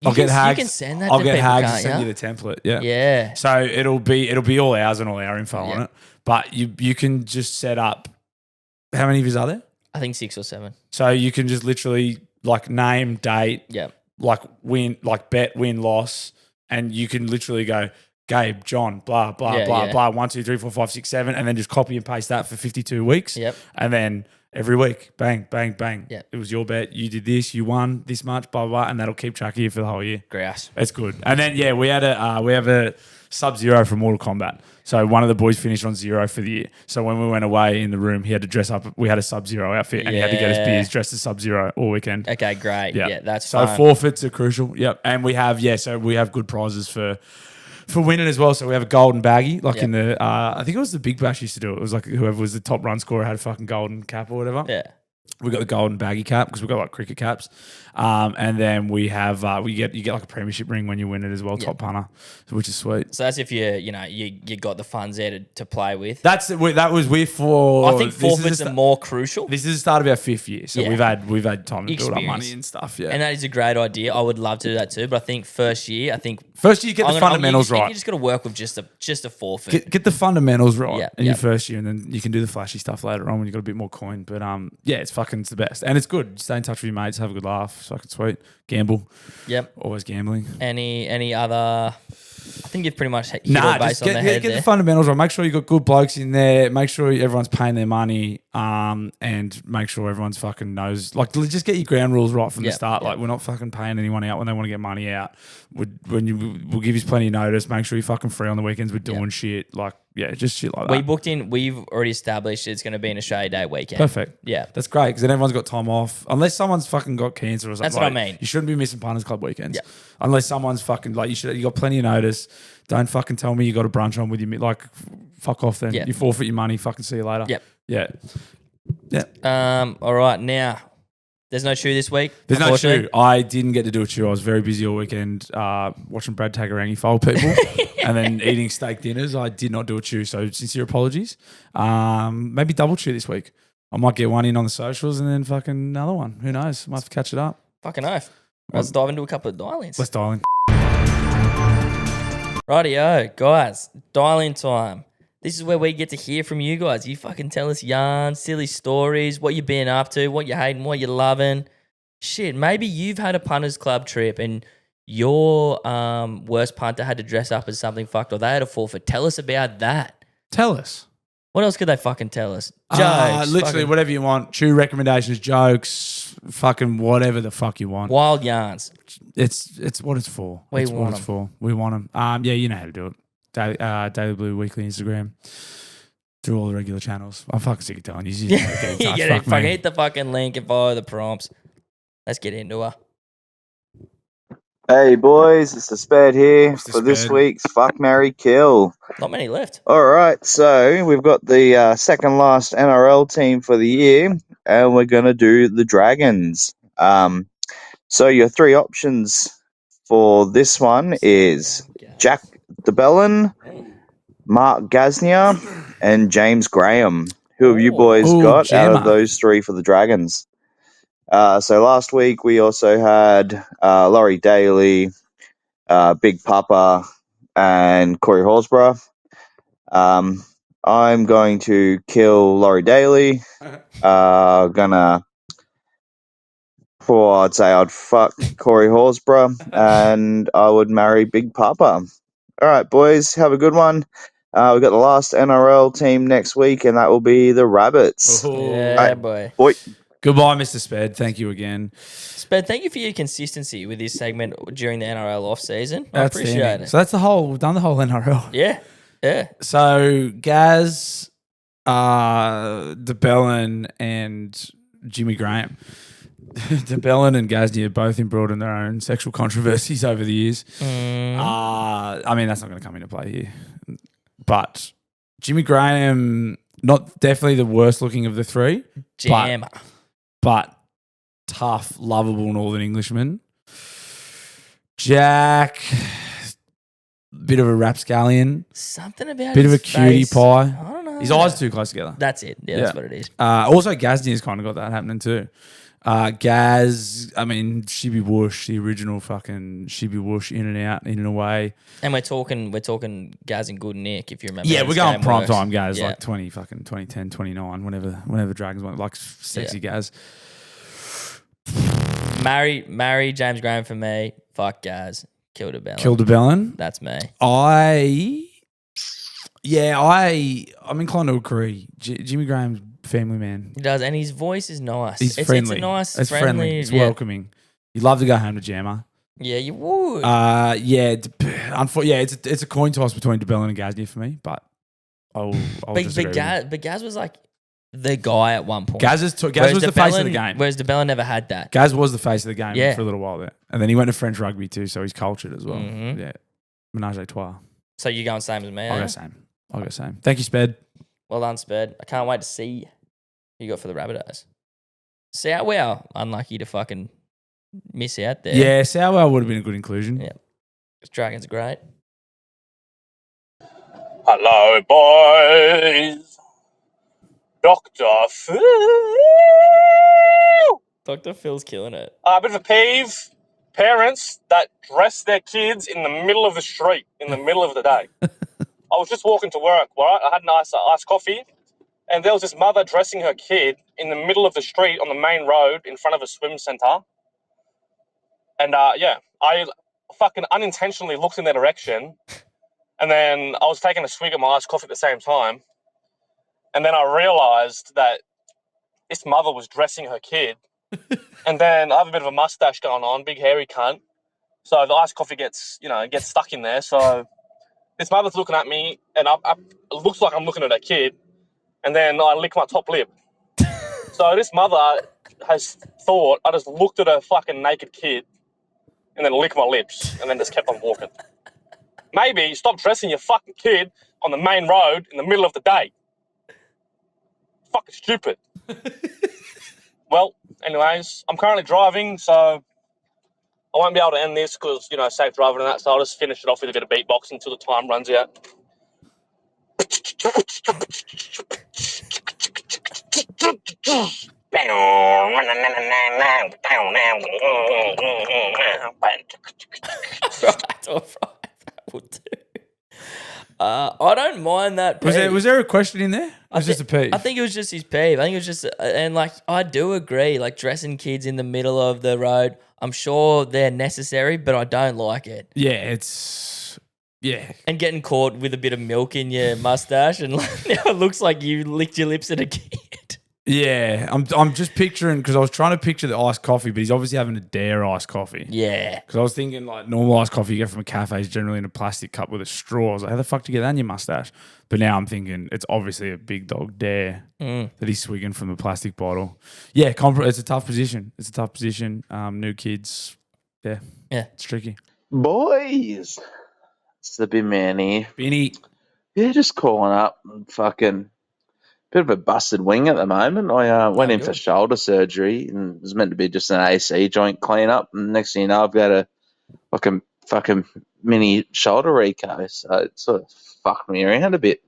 You can send that to people, Hags to send you the template. Yeah. Yeah. So it'll be all ours and all our info on it. But you can just set up how many of you are there? I think 6 or 7. So you can just literally like name, date, like win, like bet, win, loss, and you can literally go Gabe, John, blah, blah, blah, 1, 2, 3, 4, 5, 6, 7, and then just copy and paste that for 52 weeks. Yep. And then every week, bang, bang, bang. Yep. It was your bet. You did this. You won this much, blah, blah, and that'll keep track of you for the whole year. Grouse. It's good. And then, we have a Sub-Zero from Mortal Kombat. So one of the boys finished on 0 for the year. So when we went away in the room, he had to dress up. We had a Sub-Zero outfit, and he had to get his beers dressed as Sub-Zero all weekend. Okay, great. Yeah, that's so fun. Forfeits are crucial. Yep. And we have good prizes for winning as well. So we have a golden baggie, like in the I think it was the Big Bash used to do it. It was like whoever was the top run scorer had a fucking golden cap or whatever. Yeah. We got the golden baggy cap because we got like cricket caps, and then we have you get like a premiership ring when you win it as well, top punter, which is sweet. So that's if you got the funds there to play with. That was for. I think forfeits are more crucial. This is the start of our 5th year, so we've had time to build up money and stuff. Yeah, and that is a great idea. I would love to do that too, but I think first year you get the fundamentals right. You just got to work with just a forfeit. Get the fundamentals right in your first year, and then you can do the flashy stuff later on when you got a bit more coin. But it's the best, and it's good. Stay in touch with your mates, have a good laugh. It's fucking sweet. Gamble. Yep. Always gambling. Any other? I think you've pretty much hit all base on the head get the fundamentals right. Make sure you got good blokes in there. Make sure everyone's paying their money. And make sure everyone's fucking knows. Like, just get your ground rules right from the start. Like, we're not fucking paying anyone out when they want to get money out. We'll give you plenty of notice. Make sure you're fucking free on the weekends. We're doing shit. Like, just shit like that. We booked in. We've already established it's going to be an Australia Day weekend. Perfect. Yeah, that's great because then everyone's got time off. Unless someone's fucking got cancer or something. That's what I mean. You shouldn't be missing Punters Club weekends. Yeah. Unless someone's fucking you got plenty of notice. Don't fucking tell me you got a brunch on with your fuck off then. You forfeit your money. Fucking see you later. Yep. Yeah. All right. Now, there's no chew this week. There's no chew. I didn't get to do a chew. I was very busy all weekend watching Brad Tagarangi fold people and then eating steak dinners. I did not do a chew. So sincere apologies. Maybe double chew this week. I might get one in on the socials and then fucking another one. Who knows? Might have to catch it up. Fucking oath. Let's dive into a couple of dial-ins. Let's dial in. Rightio, guys. Dial-in time. This is where we get to hear from you guys. You fucking tell us yarns, silly stories, what you've been up to, what you're hating, what you're loving. shit, maybe you've had a punters club trip and your worst punter had to dress up as something fucked or they had a forfeit. Tell us about that. Tell us. What else could they fucking tell us? Jokes. Literally fucking whatever you want. Chew recommendations, jokes, fucking whatever the fuck you want. wild yarns. It's what it's for. We It's want what it's for. We want them. Yeah, you know how to do it. Daily Blue Weekly Instagram. Through all the regular channels. I'm fucking sick of telling you. You just gotta get in You touch. get it. Fuck Fucking me. hit the fucking link and follow the prompts. Let's get into her. Hey boys, it's the Spade here Mr. for this Spade. week's Fuck, Marry, Kill. Not many left. All right, so we've got the second last NRL team for the year, and we're gonna do the Dragons. So your three options for this one is Jack DeBellin, Mark Gasnier, and James Graham. Who have you boys Ooh, got out Gemma. of those three for the Dragons? So last week we also had Laurie Daly, Big Papa, and Corey Horsburgh. I'm going to kill Laurie Daly. I'd say I'd fuck Corey Horsburgh, and I would marry Big Papa. All right, boys, have a good one. We've got the last NRL team next week, and that will be the Rabbits. Yeah, boy. Boy. Goodbye, Mr. Sped. Thank you again. Sped, thank you for your consistency with this segment during the NRL off season. I appreciate Outstanding. it. So that's the whole. We've done the whole NRL. Yeah. Yeah. So Gaz, DeBellin, and Jimmy Graham. DeBellin and Gasnier both embroiled in their own sexual controversies over the years. I mean, that's not going to come into play here. But Jimmy Graham, not definitely the worst looking of the three, Jammer. but tough, lovable Northern Englishman. Jack, bit of a rapscallion, Something about bit of a his cutie face. pie. I don't know. His eyes are too close together. That's it. Yeah, that's what it is. Also, Gasnier's kind of got that happening too. Gaz, I mean, Shibby Whoosh, the original fucking Shibby Whoosh, in and out, in and away. And we're talking Gaz and Good Nick, if you remember. Yeah, how we're this going game prime works. time Gaz, Yeah. like 2010, 29, whenever Dragons went, like sexy Gaz. Marry James Graham for me. Fuck Gaz. Kill DeBellin. Kill DeBellin. That's me. I'm inclined to agree. Jimmy Graham's family man. He does, and his voice is nice. He's It's friendly. a nice, It's friendly. It's yeah. welcoming. You'd love to go home to Jammer. Yeah, you would. It's a coin toss between DeBellin and Gasnier for me, but I'll disagree with you. but Gaz was like the guy at one point. Gaz was the face of the game. Whereas DeBellin never had that. Gaz was the face of the game Yeah. for a little while there. And then he went to French rugby too, so he's cultured as well. Mhm. Yeah. Menage a trois. So you're going same as me. I'll eh? go same. Thank you, Sped. Well done, Sped. I can't wait to see who you got for the Rabbitohs. See how we are unlucky to fucking miss out there. Yeah, Sourwell would have been a good inclusion. Yeah. Dragons are great. Hello, boys. Dr. Phil. Dr. Phil's killing it. A bit of a peeve. Parents that dress their kids in the middle of the street, in the middle of the day. I was just walking to work, right? I had a nice iced coffee, and there was this mother dressing her kid in the middle of the street on the main road in front of a swim center. And, I fucking unintentionally looked in their direction, and then I was taking a swig of my iced coffee at the same time, and then I realized that this mother was dressing her kid. And then I have a bit of a mustache going on, big hairy cunt. So the iced coffee gets stuck in there. So this mother's looking at me, and it looks like I'm looking at her kid. And then I lick my top lip. So this mother has thought I just looked at her fucking naked kid, and then licked my lips, and then just kept on walking. Maybe stop dressing your fucking kid on the main road in the middle of the day. Fucking stupid. Well, anyways, I'm currently driving, so I won't be able to end this because, safe driving and that, so I'll just finish it off with a bit of beatboxing until the time runs out. All right. Will do. I don't mind that. Peeve. Was there a question in there? It was just a peeve. I think it was just his peeve. I think it was just, and like I do agree, like dressing kids in the middle of the road. I'm sure they're necessary, but I don't like it. Yeah, And getting caught with a bit of milk in your mustache, and like, now it looks like you licked your lips at a kid. Yeah, I'm just picturing, because I was trying to picture the iced coffee, but he's obviously having a Dare iced coffee. Yeah. Because I was thinking like normal iced coffee you get from a cafe is generally in a plastic cup with a straw. I was like, how the fuck do you get that in your mustache? But now I'm thinking it's obviously a big dog Dare that he's swigging from the plastic bottle. Yeah, it's a tough position. New kids. Yeah, it's tricky. Boys, it's the big man here. Benny. Yeah, just calling up. Fucking bit of a busted wing at the moment. I went in for shoulder surgery and it was meant to be just an AC joint cleanup. And next thing you know, I've got a fucking mini shoulder reco. So it sort of fucked me around a bit.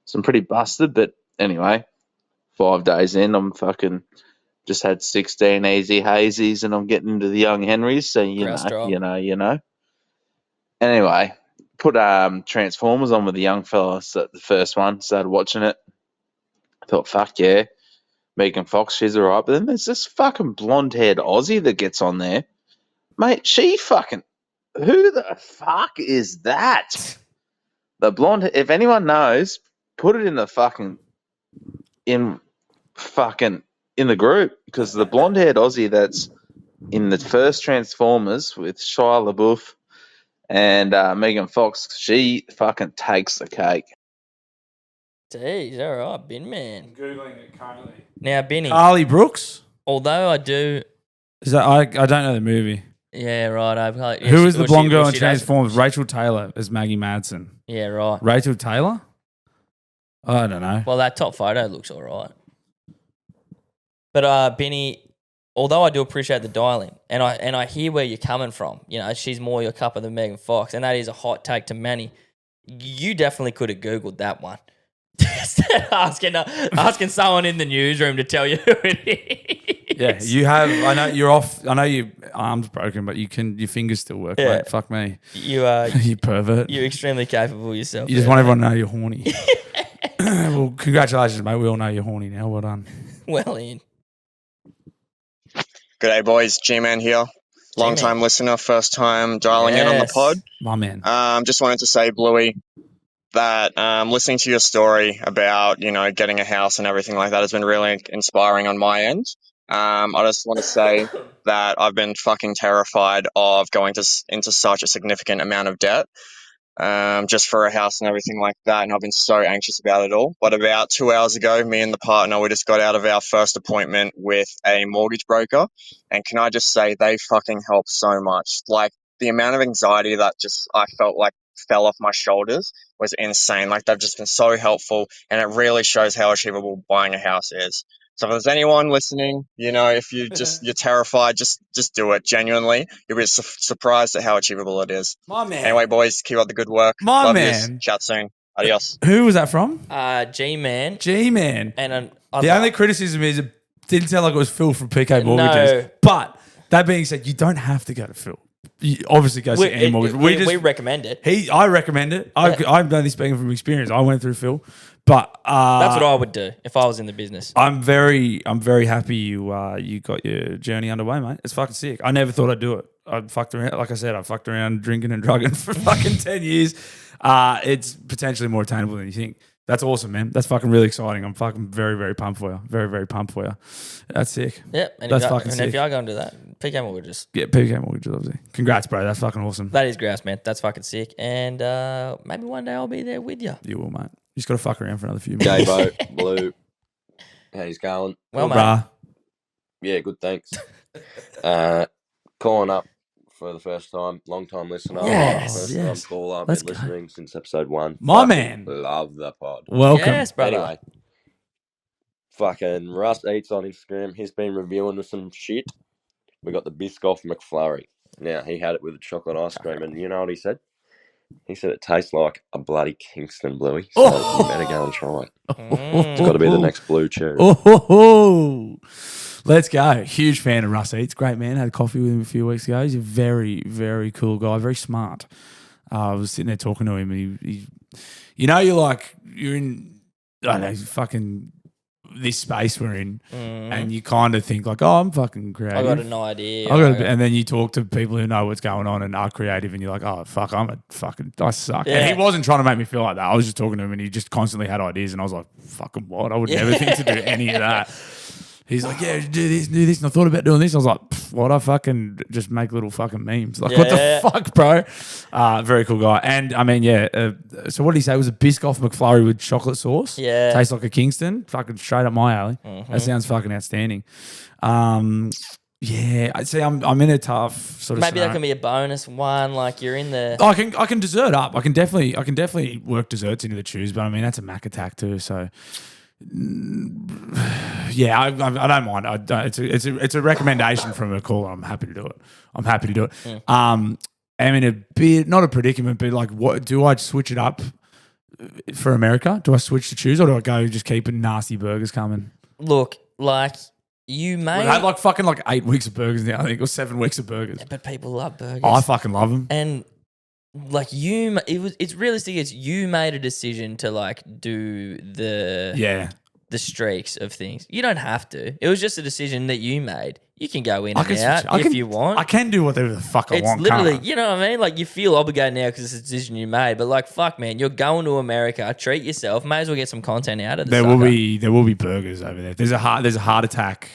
So I'm pretty busted. But anyway, 5 days in, I'm fucking just had 16 easy hazies and I'm getting into the young Henrys. So, you know. Anyway, put Transformers on with the young fella. So the first one, started watching it. I thought, fuck yeah, Megan Fox, she's all right. But then there's this fucking blonde-haired Aussie that gets on there. Mate, who the fuck is that? The blonde, if anyone knows, put it in the in the group, because the blonde-haired Aussie that's in the first Transformers with Shia LaBeouf and Megan Fox, she fucking takes the cake. Jeez, all right, Bin Man. I'm Googling it currently. Now, Binny, Carly Brooks? although I do... Is that I don't know the movie. Yeah, right. Who is the blonde girl in Transformers? Rachel Taylor as Maggie Madsen. Yeah, right. Rachel Taylor? I don't know. Well, that top photo looks all right. But Benny, although I do appreciate the dialing, and I hear where you're coming from, you know, she's more your cup than Megan Fox, and that is a hot take to many. You definitely could have Googled that one. Instead of asking someone in the newsroom to tell you who it is. Yeah, you have. I know you're off. I know your arm's broken, but your fingers still work. Yeah. Mate. Fuck me. You are. You pervert. You're extremely capable yourself. You just want everyone to know you're horny. Well, congratulations, mate. We all know you're horny now. Well done. Well in. G'day, boys. G-Man here. Long time listener, first time dialing in on the pod. My man. Just wanted to say, Bluey, that listening to your story about, you know, getting a house and everything like that has been really inspiring on my end. I just want to say that I've been fucking terrified of going into such a significant amount of debt just for a house and everything like that, and I've been so anxious about it all. But about 2 hours ago, me and the partner, we just got out of our first appointment with a mortgage broker, and can I just say they fucking helped so much. Like, the amount of anxiety that just I felt like fell off my shoulders was insane. Like, they've just been so helpful, and it really shows how achievable buying a house is. So if there's anyone listening, you know, if you're terrified, just do it. Genuinely, you'll be surprised at how achievable it is. My man. Anyway, boys, keep up the good work. My Love man. yous. Chat soon. Adios. Who was that from? G-Man. G-Man. And the only criticism is it didn't sound like it was Phil from PK Mortgages. No. But that being said, you don't have to go to Phil. You obviously go to any mortgage. We recommend it. I recommend it. I've done this speaking from experience. I went through Phil. But that's what I would do if I was in the business. I'm very happy you got your journey underway, mate. It's fucking sick. I never thought I'd do it. I fucked around, like I said, I fucked around drinking and drugging for fucking 10 years. It's potentially more attainable than you think. That's awesome, man. That's fucking really exciting. I'm fucking very, very pumped for you. Very, very pumped for you. That's sick. Yep. And that's fucking sick. If you are going to do that, PK Mortgages. Yeah, PK Mortgages, obviously. Congrats, bro. That's fucking awesome. That is grouse, man. That's fucking sick. And maybe one day I'll be there with you. You will, mate. You just got to fuck around for another few minutes. Gabe, Blue. How's going? Well, mate. Yeah, good, thanks. Calling up for the first time, long time listener. Yes, first time caller. Been listening since episode 1. My man. Love the pod. Welcome. Yes, brother. Anyway, fucking Russ Eats on Instagram. He's been reviewing with some shit. We got the Biscoff McFlurry. Now, he had it with a chocolate ice cream, and you know what he said? He said it tastes like a bloody Kingston Bluey, so you better go and try it. It's got to be the next Blue Chew. Oh, let's go. Huge fan of Russ Eats. Great man. Had coffee with him a few weeks ago. He's a very, very cool guy. Very smart. I was sitting there talking to him, and he you're in, I don't know, fucking this space we're in, and you kind of think like, oh, I'm fucking creative. I got an idea. And then you talk to people who know what's going on and are creative, and you're like, oh fuck, I suck. Yeah. And he wasn't trying to make me feel like that. I was just talking to him, and he just constantly had ideas, and I was like, fucking what? I would never think to do any of that. He's like, yeah, do this. And I thought about doing this. I was like, what? I fucking just make little fucking memes. Like, what the fuck, bro? Very cool guy. And I mean, so what did he say? It was a Biscoff McFlurry with chocolate sauce. Yeah. Tastes like a Kingston. Fucking straight up my alley. That sounds fucking outstanding. Yeah, I see. I'm in a tough sort of. Maybe scenario. that can be a bonus one. Like you're in the. I can dessert up. I can definitely work desserts into the chews, but I mean that's a Mac attack too. So. Yeah, I don't mind. It's a recommendation from a caller. I'm happy to do it. I'm in a bit, not a predicament, but like, what do I switch it up for America? Do I switch to choose, or do I go just keeping nasty burgers coming? Look, like you may. I had like fucking like 8 weeks of burgers now, I think, or 7 weeks of burgers. Yeah, but people love burgers. I fucking love them. And like it's realistic. It's you made a decision to like do the streaks of things. You don't have to. It was just a decision that you made. You can go in and out if you want. I can do whatever the fuck I want. It's literally, can't I? you know what I mean? Like you feel obligated now because it's a decision you made. But like, fuck, man, you're going to America. Treat yourself. May as well get some content out of this. There will be burgers over there. There's a heart attack.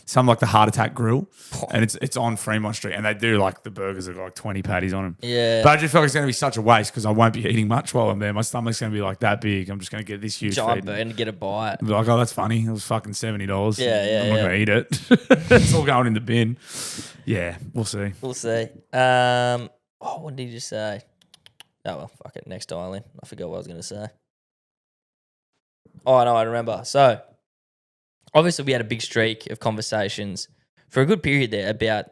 Something like the Heart Attack Grill, and it's on Fremont Street, and they do like the burgers have got like 20 patties on them. Yeah, but I just feel like it's going to be such a waste because I won't be eating much while I'm there. My stomach's going to be like that big. I'm just going to get this huge giant burger and get a bite. Be like, oh, that's funny. It was fucking $70. Yeah, I'm not going to eat it. It's all going in the bin. Yeah, we'll see. We'll see. What did he just say? Oh well, fuck it. Next dial in. I forgot what I was going to say. Oh no, I remember. So. Obviously, we had a big streak of conversations for a good period there about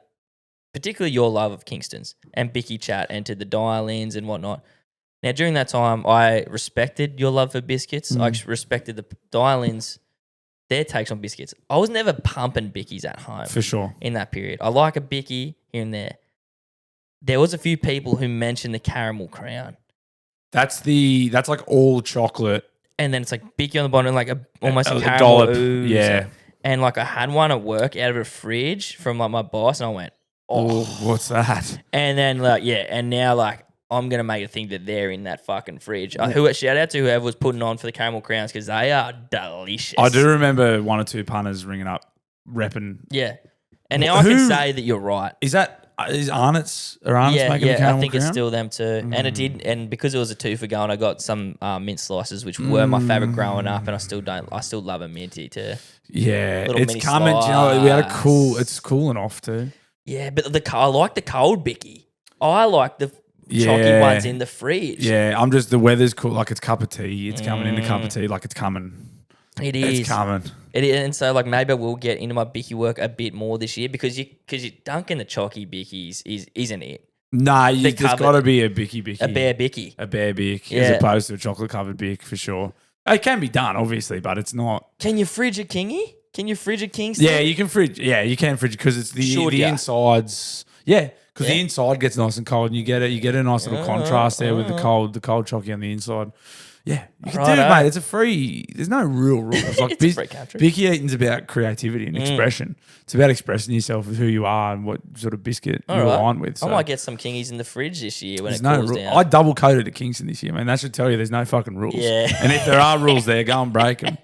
particularly your love of Kingston's, and Bicky chat entered the dial-ins and whatnot. Now, during that time, I respected your love for biscuits. I respected the dial-ins, their takes on biscuits. I was never pumping Bickies at home. For sure. In that period. I like a Bicky here and there. There was a few people who mentioned the caramel crown. That's like all chocolate. And then it's like Bicky on the bottom, like almost a caramel dollop. ooze. Yeah. And like I had one at work out of a fridge from like my boss, and I went, oh, what's that? And then and now like I'm gonna make a thing that they're in that fucking fridge. Shout out to whoever was putting on for the caramel crowns because they are delicious. I do remember 1 or 2 punters ringing up, repping. Yeah. And now I can say that you're right. Is Arnott's making the caramel I think crown? it's still them too. And it did, and because it was a 2 for going, I got some mint slices, which were my favorite growing up, and I still love a minty too. Yeah, Little it's mini coming. You know, we had it's cooling off too. Yeah, but I like the cold Bicky. I like the chalky ones in the fridge. Yeah, the weather's cool. Like it's cup of tea. It's coming into cup of tea. Like it's coming. It is. It's coming. It is, and so like maybe I will get into my Bicky work a bit more this year because you dunking the chalky Bickies isn't it? Nah, there's got to be a Bicky. A bare Bicky. A bare Bick as opposed to a chocolate covered Bick for sure. It can be done, obviously, but it's not. Can you fridge a Kingy? Can you fridge a Kingston? Yeah, you can fridge. Yeah, you can fridge because it's the insides. Yeah, because the inside gets nice and cold, and you get a nice little contrast there with the cold chalky on the inside. Yeah, you can do it, mate. It's a free. There's no real rules. Like it's a free country. Bicky eating's about creativity and expression. It's about expressing yourself as who you are and what sort of biscuit you align with. So. I might get some Kingies in the fridge this year when it cools down. I double coated at Kingston this year, man. That should tell you there's no fucking rules. Yeah. And if there are rules there, go and break them.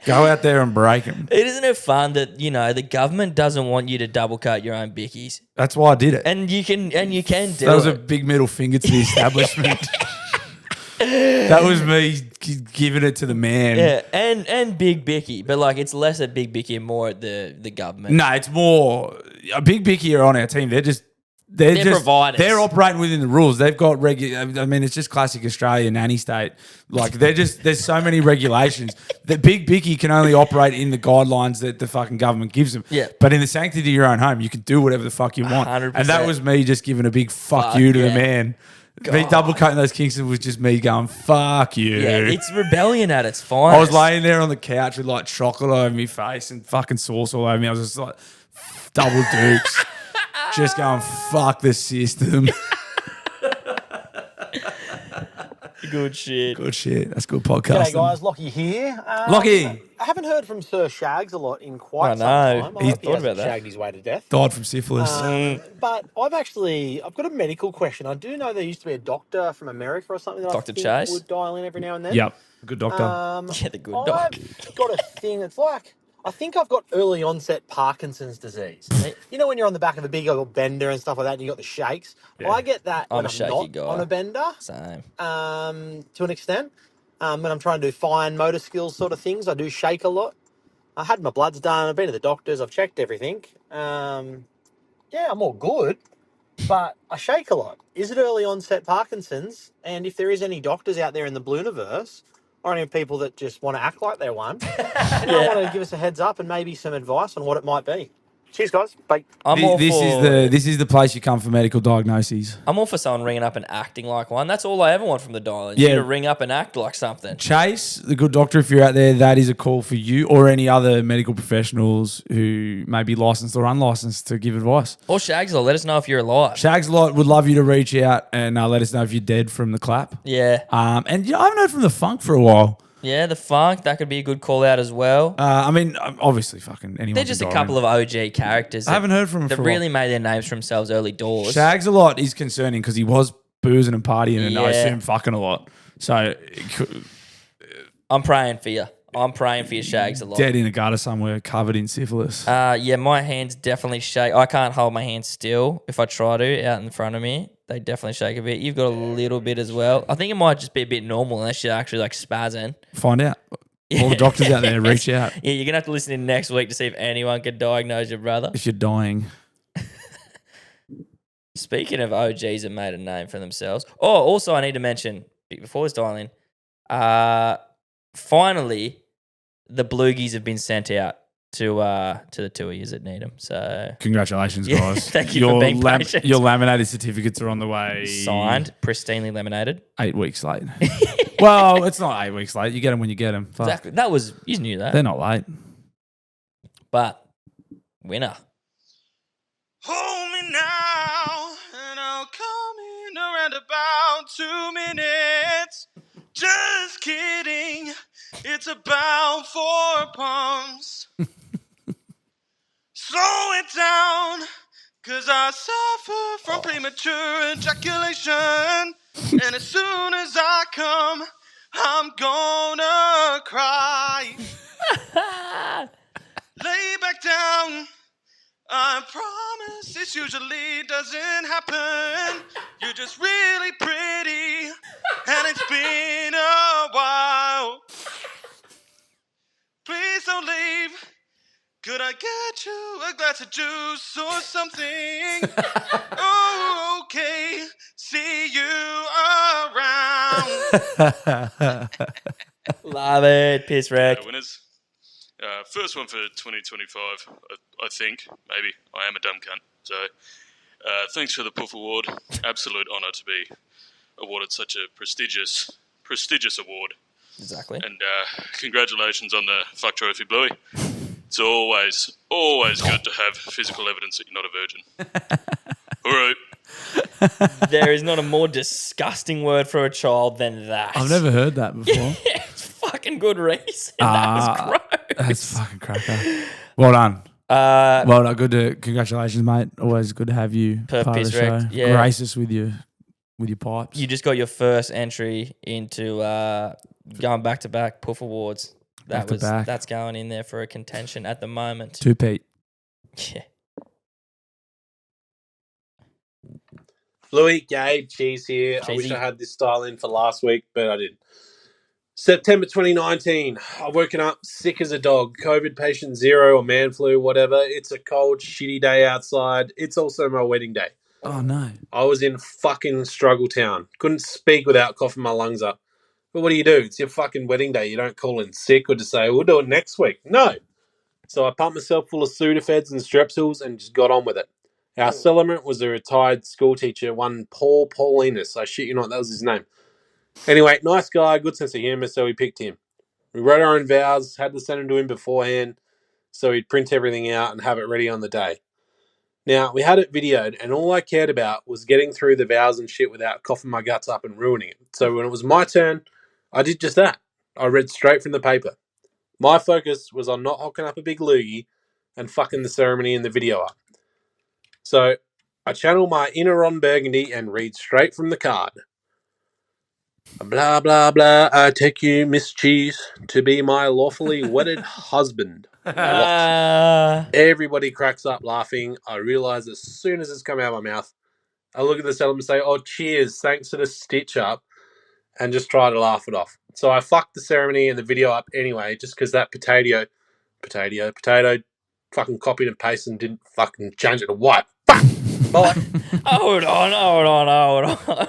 Go out there and break them. Isn't it fun that the government doesn't want you to double coat your own Bickies, That's why I did it. and you can do it. That was a big middle finger to the establishment. That was me giving it to the man. Yeah, and Big Bicky, but like it's less at Big Bicky and more at the government. No, it's more a Big Bicky are on our team. They're just providers. They're operating within the rules. They've got I mean, it's just classic Australia nanny state. Like there's so many regulations. The Big Bicky can only operate in the guidelines that the fucking government gives them. Yeah. But in the sanctity of your own home, you can do whatever the fuck you want. 100%. And that was me just giving a big fuck you to the man. Me double coating those Kingston was just me going, fuck you. Yeah, it's rebellion at its finest. I was laying there on the couch with like chocolate over my face and fucking sauce all over me. I was just like double dukes. Just going, fuck the system. Good shit. Good shit. That's good podcasting. G'day guys, Lockie here. Lockie I haven't heard from Sir Shags a lot in I quite some know. time. I He's hope he thought hasn't about that. shagged his way to death. died from syphilis. But I've got a medical question. I do know there used to be a doctor from America or something that Dr. I think Chase? would dial in every now and then. Yep. Good doctor. Yeah, the good dog. I've got a thing. It's like, I think I've got early onset Parkinson's disease. You know when you're on the back of a big old bender and stuff like that and you got the shakes? Yeah. I get that I'm when a I'm shaky not guy. on a bender. Same. To an extent. When I'm trying to do fine motor skills sort of things, I do shake a lot. I had my bloods done. I've been to the doctors. I've checked everything. I'm all good, but I shake a lot. Is it early onset Parkinson's? And if there is any doctors out there in the Blooniverse, or any people that just want to act like they're one, and I want to give us a heads up and maybe some advice on what it might be. Cheers, guys. Bye. I'm all This is the place you come for medical diagnoses. I'm all for someone ringing up and acting like one. That's all I ever want from the dial. Yeah. You to ring up and act like something. Chase, the good doctor, if you're out there, that is a call for you or any other medical professionals who may be licensed or unlicensed to give advice. Or Shags, let us know if you're alive. Shags a lot would love you to reach out and let us know if you're dead from the clap. Yeah. And I haven't heard from the funk for a while. Yeah, the funk, that could be a good call out as well. I mean, obviously, fucking anyone. They're just a couple of OG characters. I haven't heard from them that for a really while. made their names for themselves early doors. Shags a lot is concerning because he was boozing and partying and I Yeah. assume fucking a lot. So I'm praying for you. I'm praying for your Shags a lot. dead in a gutter somewhere, covered in syphilis. Yeah, my hands definitely shake. I can't hold my hands still if I try to out in front of me. They definitely shake a bit. You've got a little bit as well. I think it might just be a bit normal unless you're actually like spazzing. Find out. All the doctors out there, reach out Yeah, you're going to have to listen in next week to see if anyone can diagnose your brother. if you're dying. Speaking of OGs that made a name for themselves. Oh, also I need to mention, before this dialing, finally, the Bluegies have been sent out to the two of you that need them. So Congratulations, Yeah, guys. thank you for being patient. Your laminated certificates are on the way. signed, pristinely laminated. 8 weeks late. Well, it's not 8 weeks late. You get them when you get them. Fuck. Exactly. That was, you knew that. They're not late. But, winner. Hold me now, and I'll come in around about 2 minutes. Just kidding, it's about 4 pumps. Slow it down, cause I suffer from premature ejaculation. And as soon as I come, I'm gonna cry. Lay back down. I promise this usually doesn't happen. You're just really pretty, and it's been a while. Please don't leave. Could I get you a glass of juice or something? Oh, okay. See you around. Love it. Piss wreck. Winners. First one for 2025, I think. Maybe. I am a dumb cunt. So, thanks for the Puff Award. Absolute honour to be awarded such a prestigious award. Exactly. And congratulations on the fuck trophy, Bluey. It's always good to have physical evidence that you're not a virgin. All right. There is not a more disgusting word for a child than that. I've never heard that before. It's fucking good reason. That was gross. That's fucking cracker. Well done. Well done. Congratulations, mate. Always good to have you Per part of the piss show. wrecked, yeah. Grace us with your pipes. You just got your first entry into going back to back Puff Awards. That's going in there for a contention at the moment. 2 Pete. Yeah. Bluey, Gabe, Cheese here. I wish Cheesy. I had this style in for last week, but I didn't. September 2019. I've woken up sick as a dog. COVID patient 0 or man flu, whatever. It's a cold, shitty day outside. It's also my wedding day. Oh, no. I was in fucking struggle town. Couldn't speak without coughing my lungs up. But what do? It's your fucking wedding day. You don't call in sick or just say, we'll do it next week. No. So I pumped myself full of Sudafeds and Strepsils and just got on with it. Our celebrant was a retired school teacher, one Paul Paulinus. I shit you not, that was his name. Anyway, nice guy, good sense of humour, so we picked him. We wrote our own vows, had to send them to him beforehand, so he'd print everything out and have it ready on the day. Now, we had it videoed, and all I cared about was getting through the vows and shit without coughing my guts up and ruining it. So when it was my turn, I did just that. I read straight from the paper. My focus was on not hocking up a big loogie and fucking the ceremony and the video up. So I channel my inner Ron Burgundy and read straight from the card. Blah, blah, blah. I take you, Miss Cheese, to be my lawfully wedded husband. What? Everybody cracks up laughing. I realise as soon as it's come out of my mouth, I look at the settlement and say, oh, cheers, thanks for the stitch up, and just try to laugh it off. So I fucked the ceremony and the video up anyway, just because that potato, fucking copied and pasted and didn't fucking change it to white. Fuck! Bye. Hold on.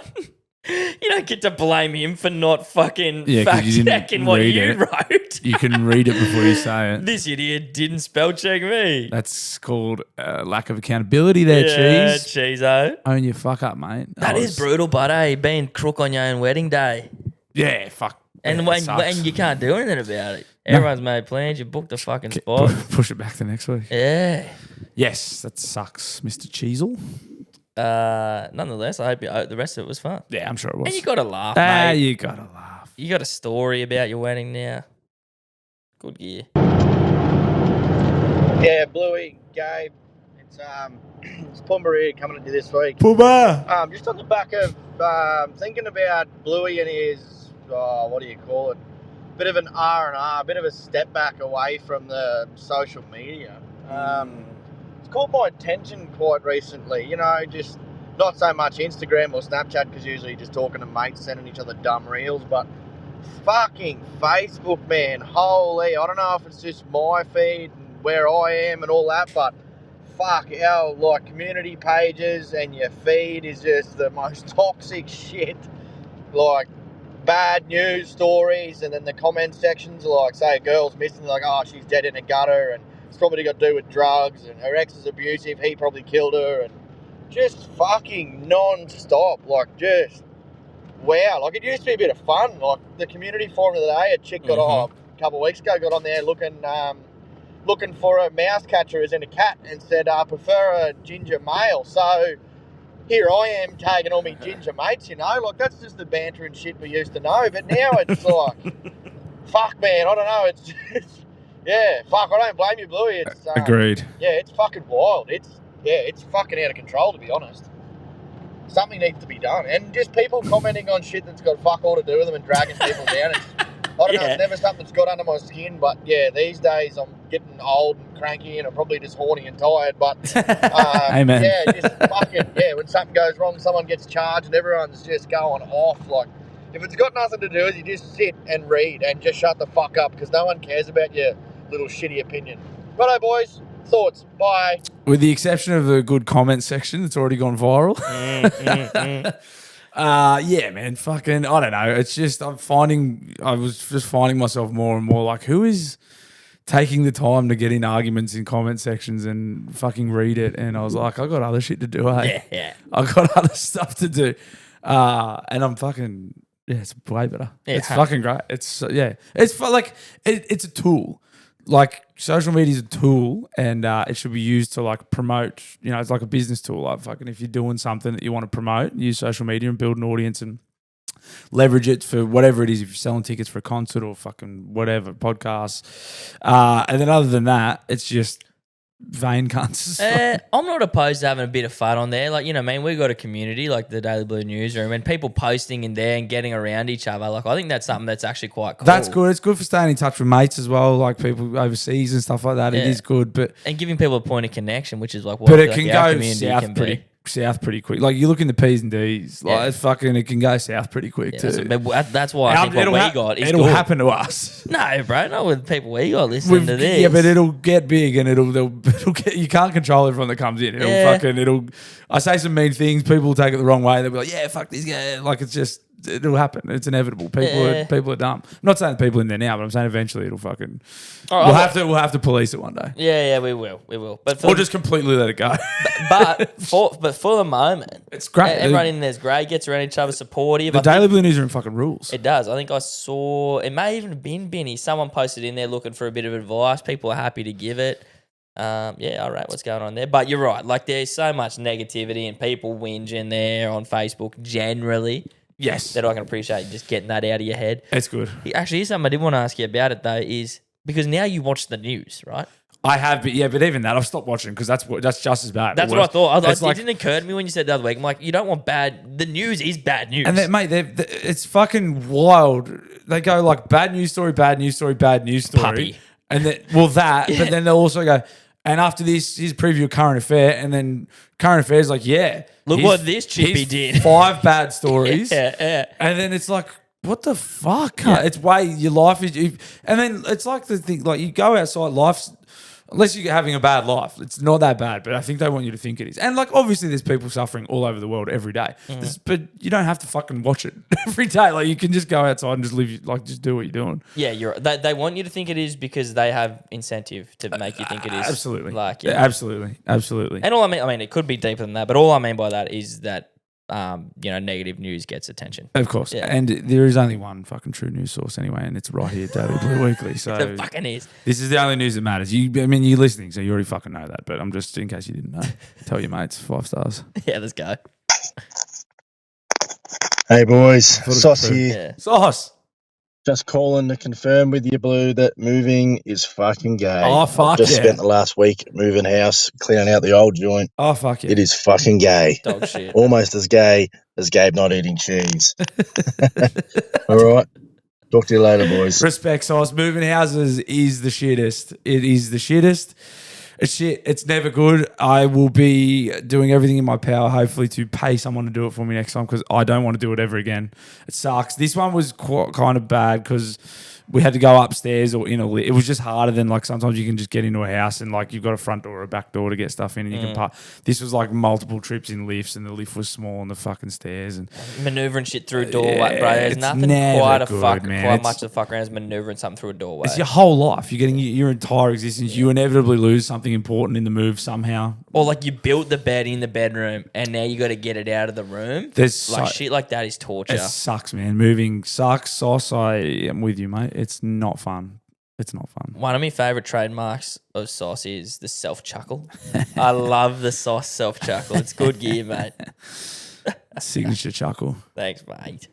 You don't get to blame him for not fucking fact-checking what you wrote. You can read it before you say it. This idiot didn't spell check me. That's called lack of accountability there, Cheese. Cheezo. Own your fuck up, mate. That is brutal, but being crook on your own wedding day. Yeah, fuck. And when you can't do anything about it. Everyone's made plans. You booked the fucking spot. Push it back to next week. Yeah. Yes, that sucks, Mr. Cheezel. Nonetheless, I hope the rest of it was fun. Yeah, I'm sure it was. And you got to laugh, mate. You got to laugh. You got a story about your wedding now. Good gear. Yeah, Bluey, Gabe. It's Pumba here coming into this week. Pumba! Just on the back of thinking about Bluey and his, what do you call it? Bit of an R&R, bit of a step back away from the social media. It's caught my attention quite recently, just not so much Instagram or Snapchat because usually just talking to mates, sending each other dumb reels, but fucking Facebook, man. Holy, I don't know if it's just my feed and where I am and all that, but fuck, our community pages and your feed is just the most toxic shit. Like bad news stories, and then the comment sections are like, say a girl's missing, like, oh, she's dead in a gutter and it's probably got to do with drugs and her ex is abusive, he probably killed her, and just fucking non-stop, just wow. It used to be a bit of fun. The community forum of the day, a chick got a couple of weeks ago, got on there looking for a mouse catcher as in a cat and said, I prefer a ginger male. So here I am tagging all my ginger mates, that's just the banter and shit we used to know. But now it's like, fuck, man, I don't know. It's just, yeah, fuck, I don't blame you, Bluey. It's agreed. Yeah, it's fucking wild. It's fucking out of control, to be honest. Something needs to be done. And just people commenting on shit that's got fuck all to do with them and dragging people down. I don't know, it's never something that's got under my skin, but yeah, these days I'm getting old and cranky and I'm probably just horny and tired, but Amen. yeah, just fucking, when something goes wrong, someone gets charged and everyone's just going off. If it's got nothing to do with you, just sit and read and just shut the fuck up because no one cares about your little shitty opinion. Righto, boys. Thoughts? Bye. With the exception of the good comment section, it's already gone viral. Yeah, man, fucking, I don't know. It's just, I was just finding myself more and more like, who is taking the time to get in arguments in comment sections and fucking read it? And I was like, I got other shit to do, Yeah. I got other stuff to do. And I'm fucking, it's way better. Yeah, it's fucking great. It's, it's it's a tool. Social media is a tool, and it should be used to promote. It's like a business tool. If you're doing something that you want to promote, use social media and build an audience and leverage it for whatever it is. If you're selling tickets for a concert or fucking whatever podcasts, and then other than that, it's just vain cunts. I'm not opposed to having a bit of fun on there. We got a community like the Daily Blue Newsroom and people posting in there and getting around each other. I think that's something that's actually quite cool. That's good. It's good for staying in touch with mates as well, people overseas and stuff like that. It is good, and giving people a point of connection, which is what it can our go community can be. South pretty quick. You look in the P's and D's, it's fucking, it can go south pretty quick too. That's why I think what we got is it'll good. happen to us. No, bro, not with people we got listening to this. Yeah, but it'll get big and it'll get. You can't control everyone that comes in. I say some mean things. People will take it the wrong way. They'll be like, "Yeah, fuck this guy." It's just. It'll happen. It's inevitable. People are dumb. I'm not saying people in there now, but I'm saying eventually it'll fucking. We'll have to police it one day. Yeah, we will. But or just completely let it go. but for the moment, it's great. Everyone in there's great. Gets around each other, supportive. The Daily Blue Newsroom fucking rules. It does. I think I saw. It may even have been Benny. Someone posted in there looking for a bit of advice. People are happy to give it. Yeah, all right, what's going on there? But you're right. Like, there's so much negativity and people whinging there on Facebook generally. Yes. That I can appreciate just getting that out of your head. It's good. Actually, here's something I did want to ask you about it, though, is because now you watch the news, right? I have, but even that, I've stopped watching because that's just as bad. That's what I thought. It's it didn't occur to me when you said the other week. I'm like, you don't want bad. The news is bad news. And then, mate, it's fucking wild. They go like bad news story, bad news story, bad news story. Puppy. And then, but then they'll also go, and after this, here's a preview of current affair. And then current affairs like, yeah. Look what this chippy did. 5 bad stories. Yeah. And then it's like, what the fuck? Yeah. It's way your life is. And then it's like the thing, like you go outside, life's. Unless you're having a bad life, it's not that bad. But I think they want you to think it is. And like, obviously, there's people suffering all over the world every day. But you don't have to fucking watch it every day. Like, you can just go outside and just live. Like, just do what you're doing. Yeah, you're. They want you to think it is because they have incentive to make you think it is. Absolutely. Like, yeah. Absolutely. And all I mean, it could be deeper than that. But all I mean by that is that negative news gets attention. Of course. Yeah. And there is only one fucking true news source anyway, and it's right here, Daily Blue Weekly. So It fucking is. This is the only news that matters. You're listening, so you already fucking know that. But I'm just, in case you didn't know, tell your mates 5 stars. Yeah, let's go. Hey boys, Sauce here. Yeah. Sauce. Just calling to confirm with you, Blue, that moving is fucking gay. Oh, fuck Just yeah. spent the last week moving house, clearing out the old joint. Oh, fuck yeah. It is fucking gay. Dog shit. Almost as gay as Gabe not eating cheese. All right. Talk to you later, boys. Respect, Sauce. Moving houses is the shittest. It is the shittest. It's shit. It's never good. I will be doing everything in my power, hopefully, to pay someone to do it for me next time because I don't want to do it ever again. It sucks. This one was kind of bad because we had to go upstairs or in a lift. It was just harder than like sometimes you can just get into a house and like you've got a front door or a back door to get stuff in and you can park. This was like multiple trips in lifts and the lift was small on the fucking stairs and Maneuvering shit through a doorway, bro. There's it's nothing never quite good, man. quite It's- much to fuck around as maneuvering something through a doorway. it's your whole life. You're getting your entire existence. You inevitably lose something important in the move somehow. Or like you built the bed in the bedroom and now you got to get it out of the room. There's like so- shit like that is torture. It sucks, man. Moving sucks. Sauce, I am with you, mate. It's not fun. It's not fun. One of my favourite trademarks of Sauce is the self-chuckle. I love the Sauce self-chuckle. It's good gear, mate. Signature chuckle. Thanks, mate.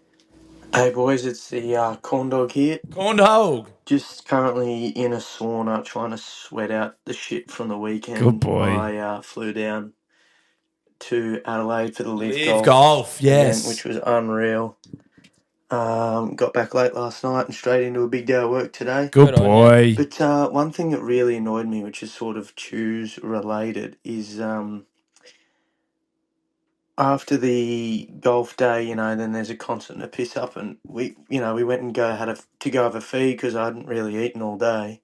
Hey boys, it's the corn dog here. Corn dog. Just currently in a sauna trying to sweat out the shit from the weekend. Good boy. I flew down to Adelaide for the live Live golf, yes. event, which was unreal. Got back late last night and straight into a big day of work today. Good boy. But one thing that really annoyed me, which is sort of choose related, is after the golf day, then there's a concert and a piss up, and we went and go have a feed because I hadn't really eaten all day,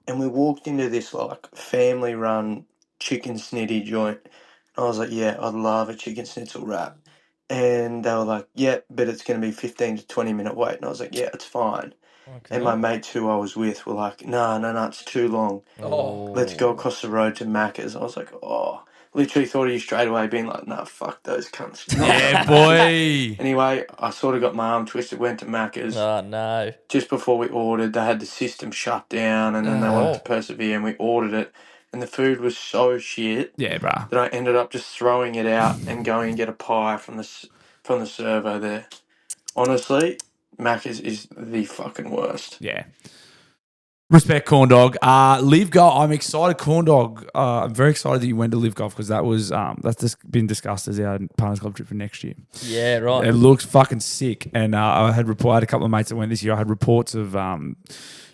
and we walked into this like family run chicken snitty joint. I was like, yeah, I'd love a chicken schnitzel wrap. And they were like, yeah, but it's going to be 15 to 20 minute wait. And I was like, yeah, it's fine. Okay. And my mates who I was with were like, no, it's too long. Let's go across the road to Macca's. I was like, oh, literally thought of you straight away being like, no, fuck those cunts. Yeah, boy. Anyway, I sort of got my arm twisted, went to Macca's. Oh, no. Just before we ordered, they had the system shut down and then they wanted to persevere and we ordered it. And the food was so shit Yeah, bruh. that I ended up just throwing it out and going and get a pie from the servo there. Honestly, Macca's is the fucking worst. Yeah. Respect, corn dog. Live golf. I'm excited, corn dog. I'm very excited that you went to live golf because that's just been discussed as our partners club trip for next year. Yeah, right. It looks fucking sick. And I had a couple of mates that went this year. I had reports of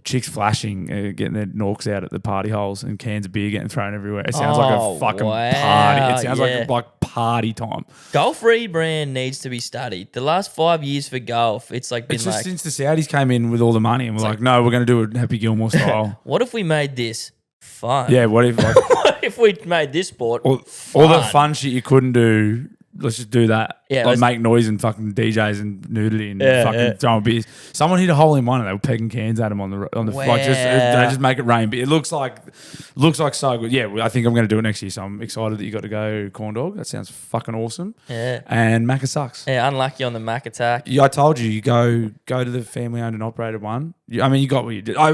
chicks flashing, getting their norks out at the party holes and cans of beer getting thrown everywhere. It sounds like a fucking party. It sounds like party time. Golf rebrand needs to be studied. The last 5 years for golf, it's like been It's just like, since the Saudis came in with all the money and we're like, no, we're going to do it Happy Gilmore style. what if we made this fun? Yeah, what if like What if we made this sport all fun? the fun shit you couldn't do? Let's just do that. Yeah, like let's- make noise and fucking DJs and nudity and Yeah, fucking yeah. throwing beers. Someone hit a hole in one and they were pegging cans at him on the like just they just make it rain. But it looks like so good. Yeah, I think I'm going to do it next year. So I'm excited that you got to go, corn dog. That sounds fucking awesome. Yeah. And Macca sucks. Yeah, unlucky on the Mac attack. Yeah, I told you go to the family owned and operated one. You got what you did. I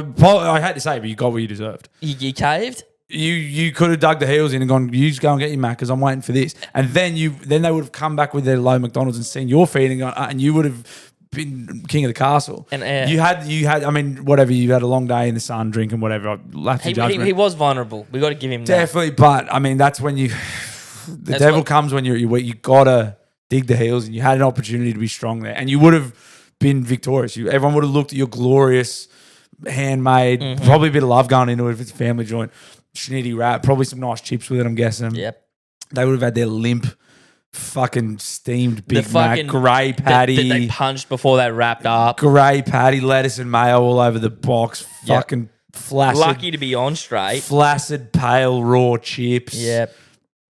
had to say, but you got what you deserved. You caved? You could have dug the heels in and gone, you just go and get your Mac because I'm waiting for this. And then they would have come back with their low McDonald's and seen your feed and gone, and you would have been king of the castle. And you had, I mean, whatever, you had a long day in the sun, drinking whatever. He was vulnerable. We got to give him definitely, but I mean, that's when the devil comes when you're weak. You gotta dig the heels, and you had an opportunity to be strong there, and you would have been victorious. Everyone would have looked at your glorious handmade, probably a bit of love going into it if it's a family joint. Schnitty wrap, probably some nice chips with it, I'm guessing. Yep. They would have had their limp, fucking steamed Big Mac, grey patty. That they punched before they wrapped up. Grey patty, lettuce and mayo all over the box. Fucking flaccid. Lucky to be on straight. Flaccid, pale, raw chips. Yep.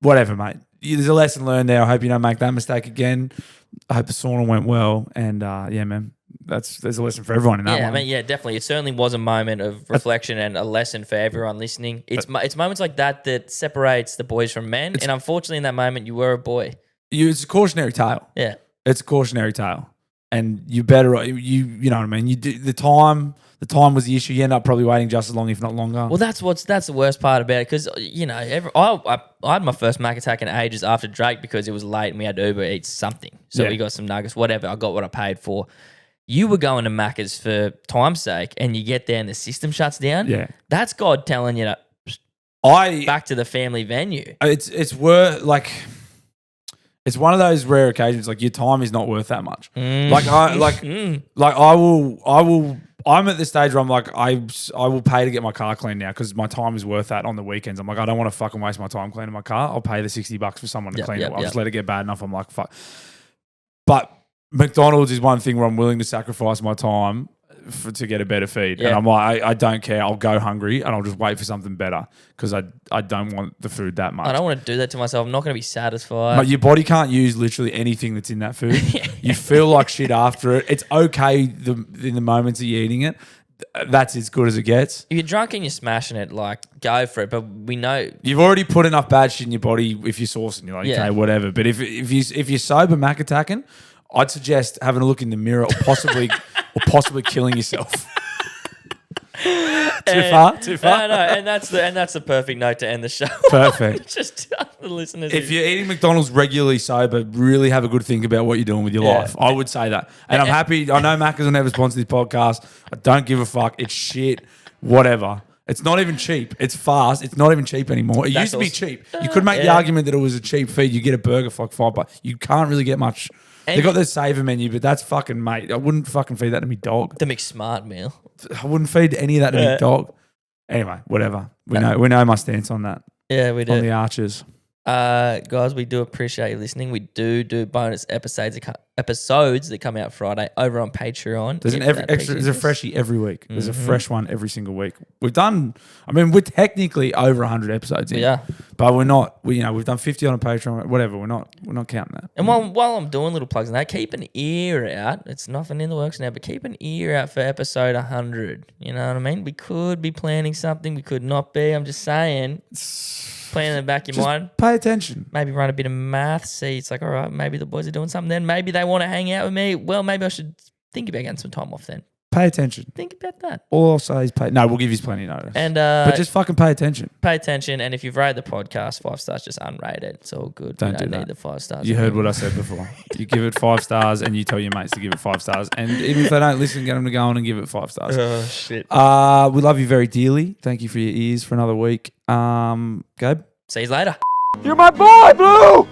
Whatever, mate. There's a lesson learned there. I hope you don't make that mistake again. I hope the sauna went well. And yeah, man. There's a lesson for everyone in that one. I mean, definitely. It certainly was a moment of reflection and a lesson for everyone listening. It's moments like that separates the boys from men. And unfortunately, in that moment, you were a boy. It's a cautionary tale. Yeah, it's a cautionary tale, and you better you know what I mean. You do the time. The time was the issue. You end up probably waiting just as long, if not longer. Well, that's the worst part about it, because I had my first Mac attack in ages after Drake because it was late and we had to Uber eat something. So we got some nuggets, whatever. I got what I paid for. You were going to Macca's for time's sake, and you get there and the system shuts down. Yeah, that's God telling you to back to the family venue. It's worth like. It's one of those rare occasions, like your time is not worth that much. I'm at the stage where I'm like, I will pay to get my car cleaned now because my time is worth that on the weekends. I'm like, I don't want to fucking waste my time cleaning my car. I'll pay the $60 for someone to clean it. I'll just let it get bad enough. I'm like, fuck. But McDonald's is one thing where I'm willing to sacrifice my time to get a better feed. And I'm like, I don't care. I'll go hungry and I'll just wait for something better because I don't want the food that much. I don't want to do that to myself. I'm not going to be satisfied. But your body can't use literally anything that's in that food. You feel like shit after it. It's okay in the moments that you're eating it. That's as good as it gets. If you're drunk and you're smashing it, like, go for it. But we know you've already put enough bad shit in your body if you're saucing. You're like, okay, whatever. But if you're sober Mac attacking, I'd suggest having a look in the mirror or possibly killing yourself. Too far? No, and that's the perfect note to end the show. Perfect. Just the listeners. If you're eating McDonald's regularly sober, really have a good think about what you're doing with your life. I would say that. And I'm happy. I know Macca's will never sponsor this podcast. I don't give a fuck. It's shit. Whatever. It's not even cheap. It's fast. It's not even cheap anymore. It used to be cheap. You could make the argument that it was a cheap feed. You get a burger for like $5. You can't really get much. They got their saver menu, but that's fucking, mate. I wouldn't fucking feed that to me dog. The McSmart meal. I wouldn't feed any of that to me dog. Anyway, whatever. We know my stance on that. Yeah, we do. On the Archers. Guys, we do appreciate you listening. We do bonus episodes that come out Friday over on Patreon. There's a freshie every week. There's a fresh one every single week. We're technically over 100 episodes in. Yeah. But we're not. We've done 50 on a Patreon. Whatever. We're not counting that. And while I'm doing little plugs in that, keep an ear out. It's nothing in the works now, but keep an ear out for episode 100. You know what I mean? We could be planning something. We could not be. I'm just saying. Plan in the back of your mind. Pay attention. Maybe run a bit of math. See, it's like, all right, maybe the boys are doing something then. Maybe they want to hang out with me. Well, maybe I should think about getting some time off then. Pay attention. Think about that. All I'll say is pay. No, we'll give you plenty of notice. And but just fucking pay attention. Pay attention. And if you've rated the podcast 5 stars, just unrate it. It's all good. Don't need that. The 5 stars. You heard what I said before. You give it 5 stars and you tell your mates to give it 5 stars. And even if they don't listen, get them to go on and give it 5 stars. Oh, shit. We love you very dearly. Thank you for your ears for another week. Gabe? See you later. You're my boy, Blue!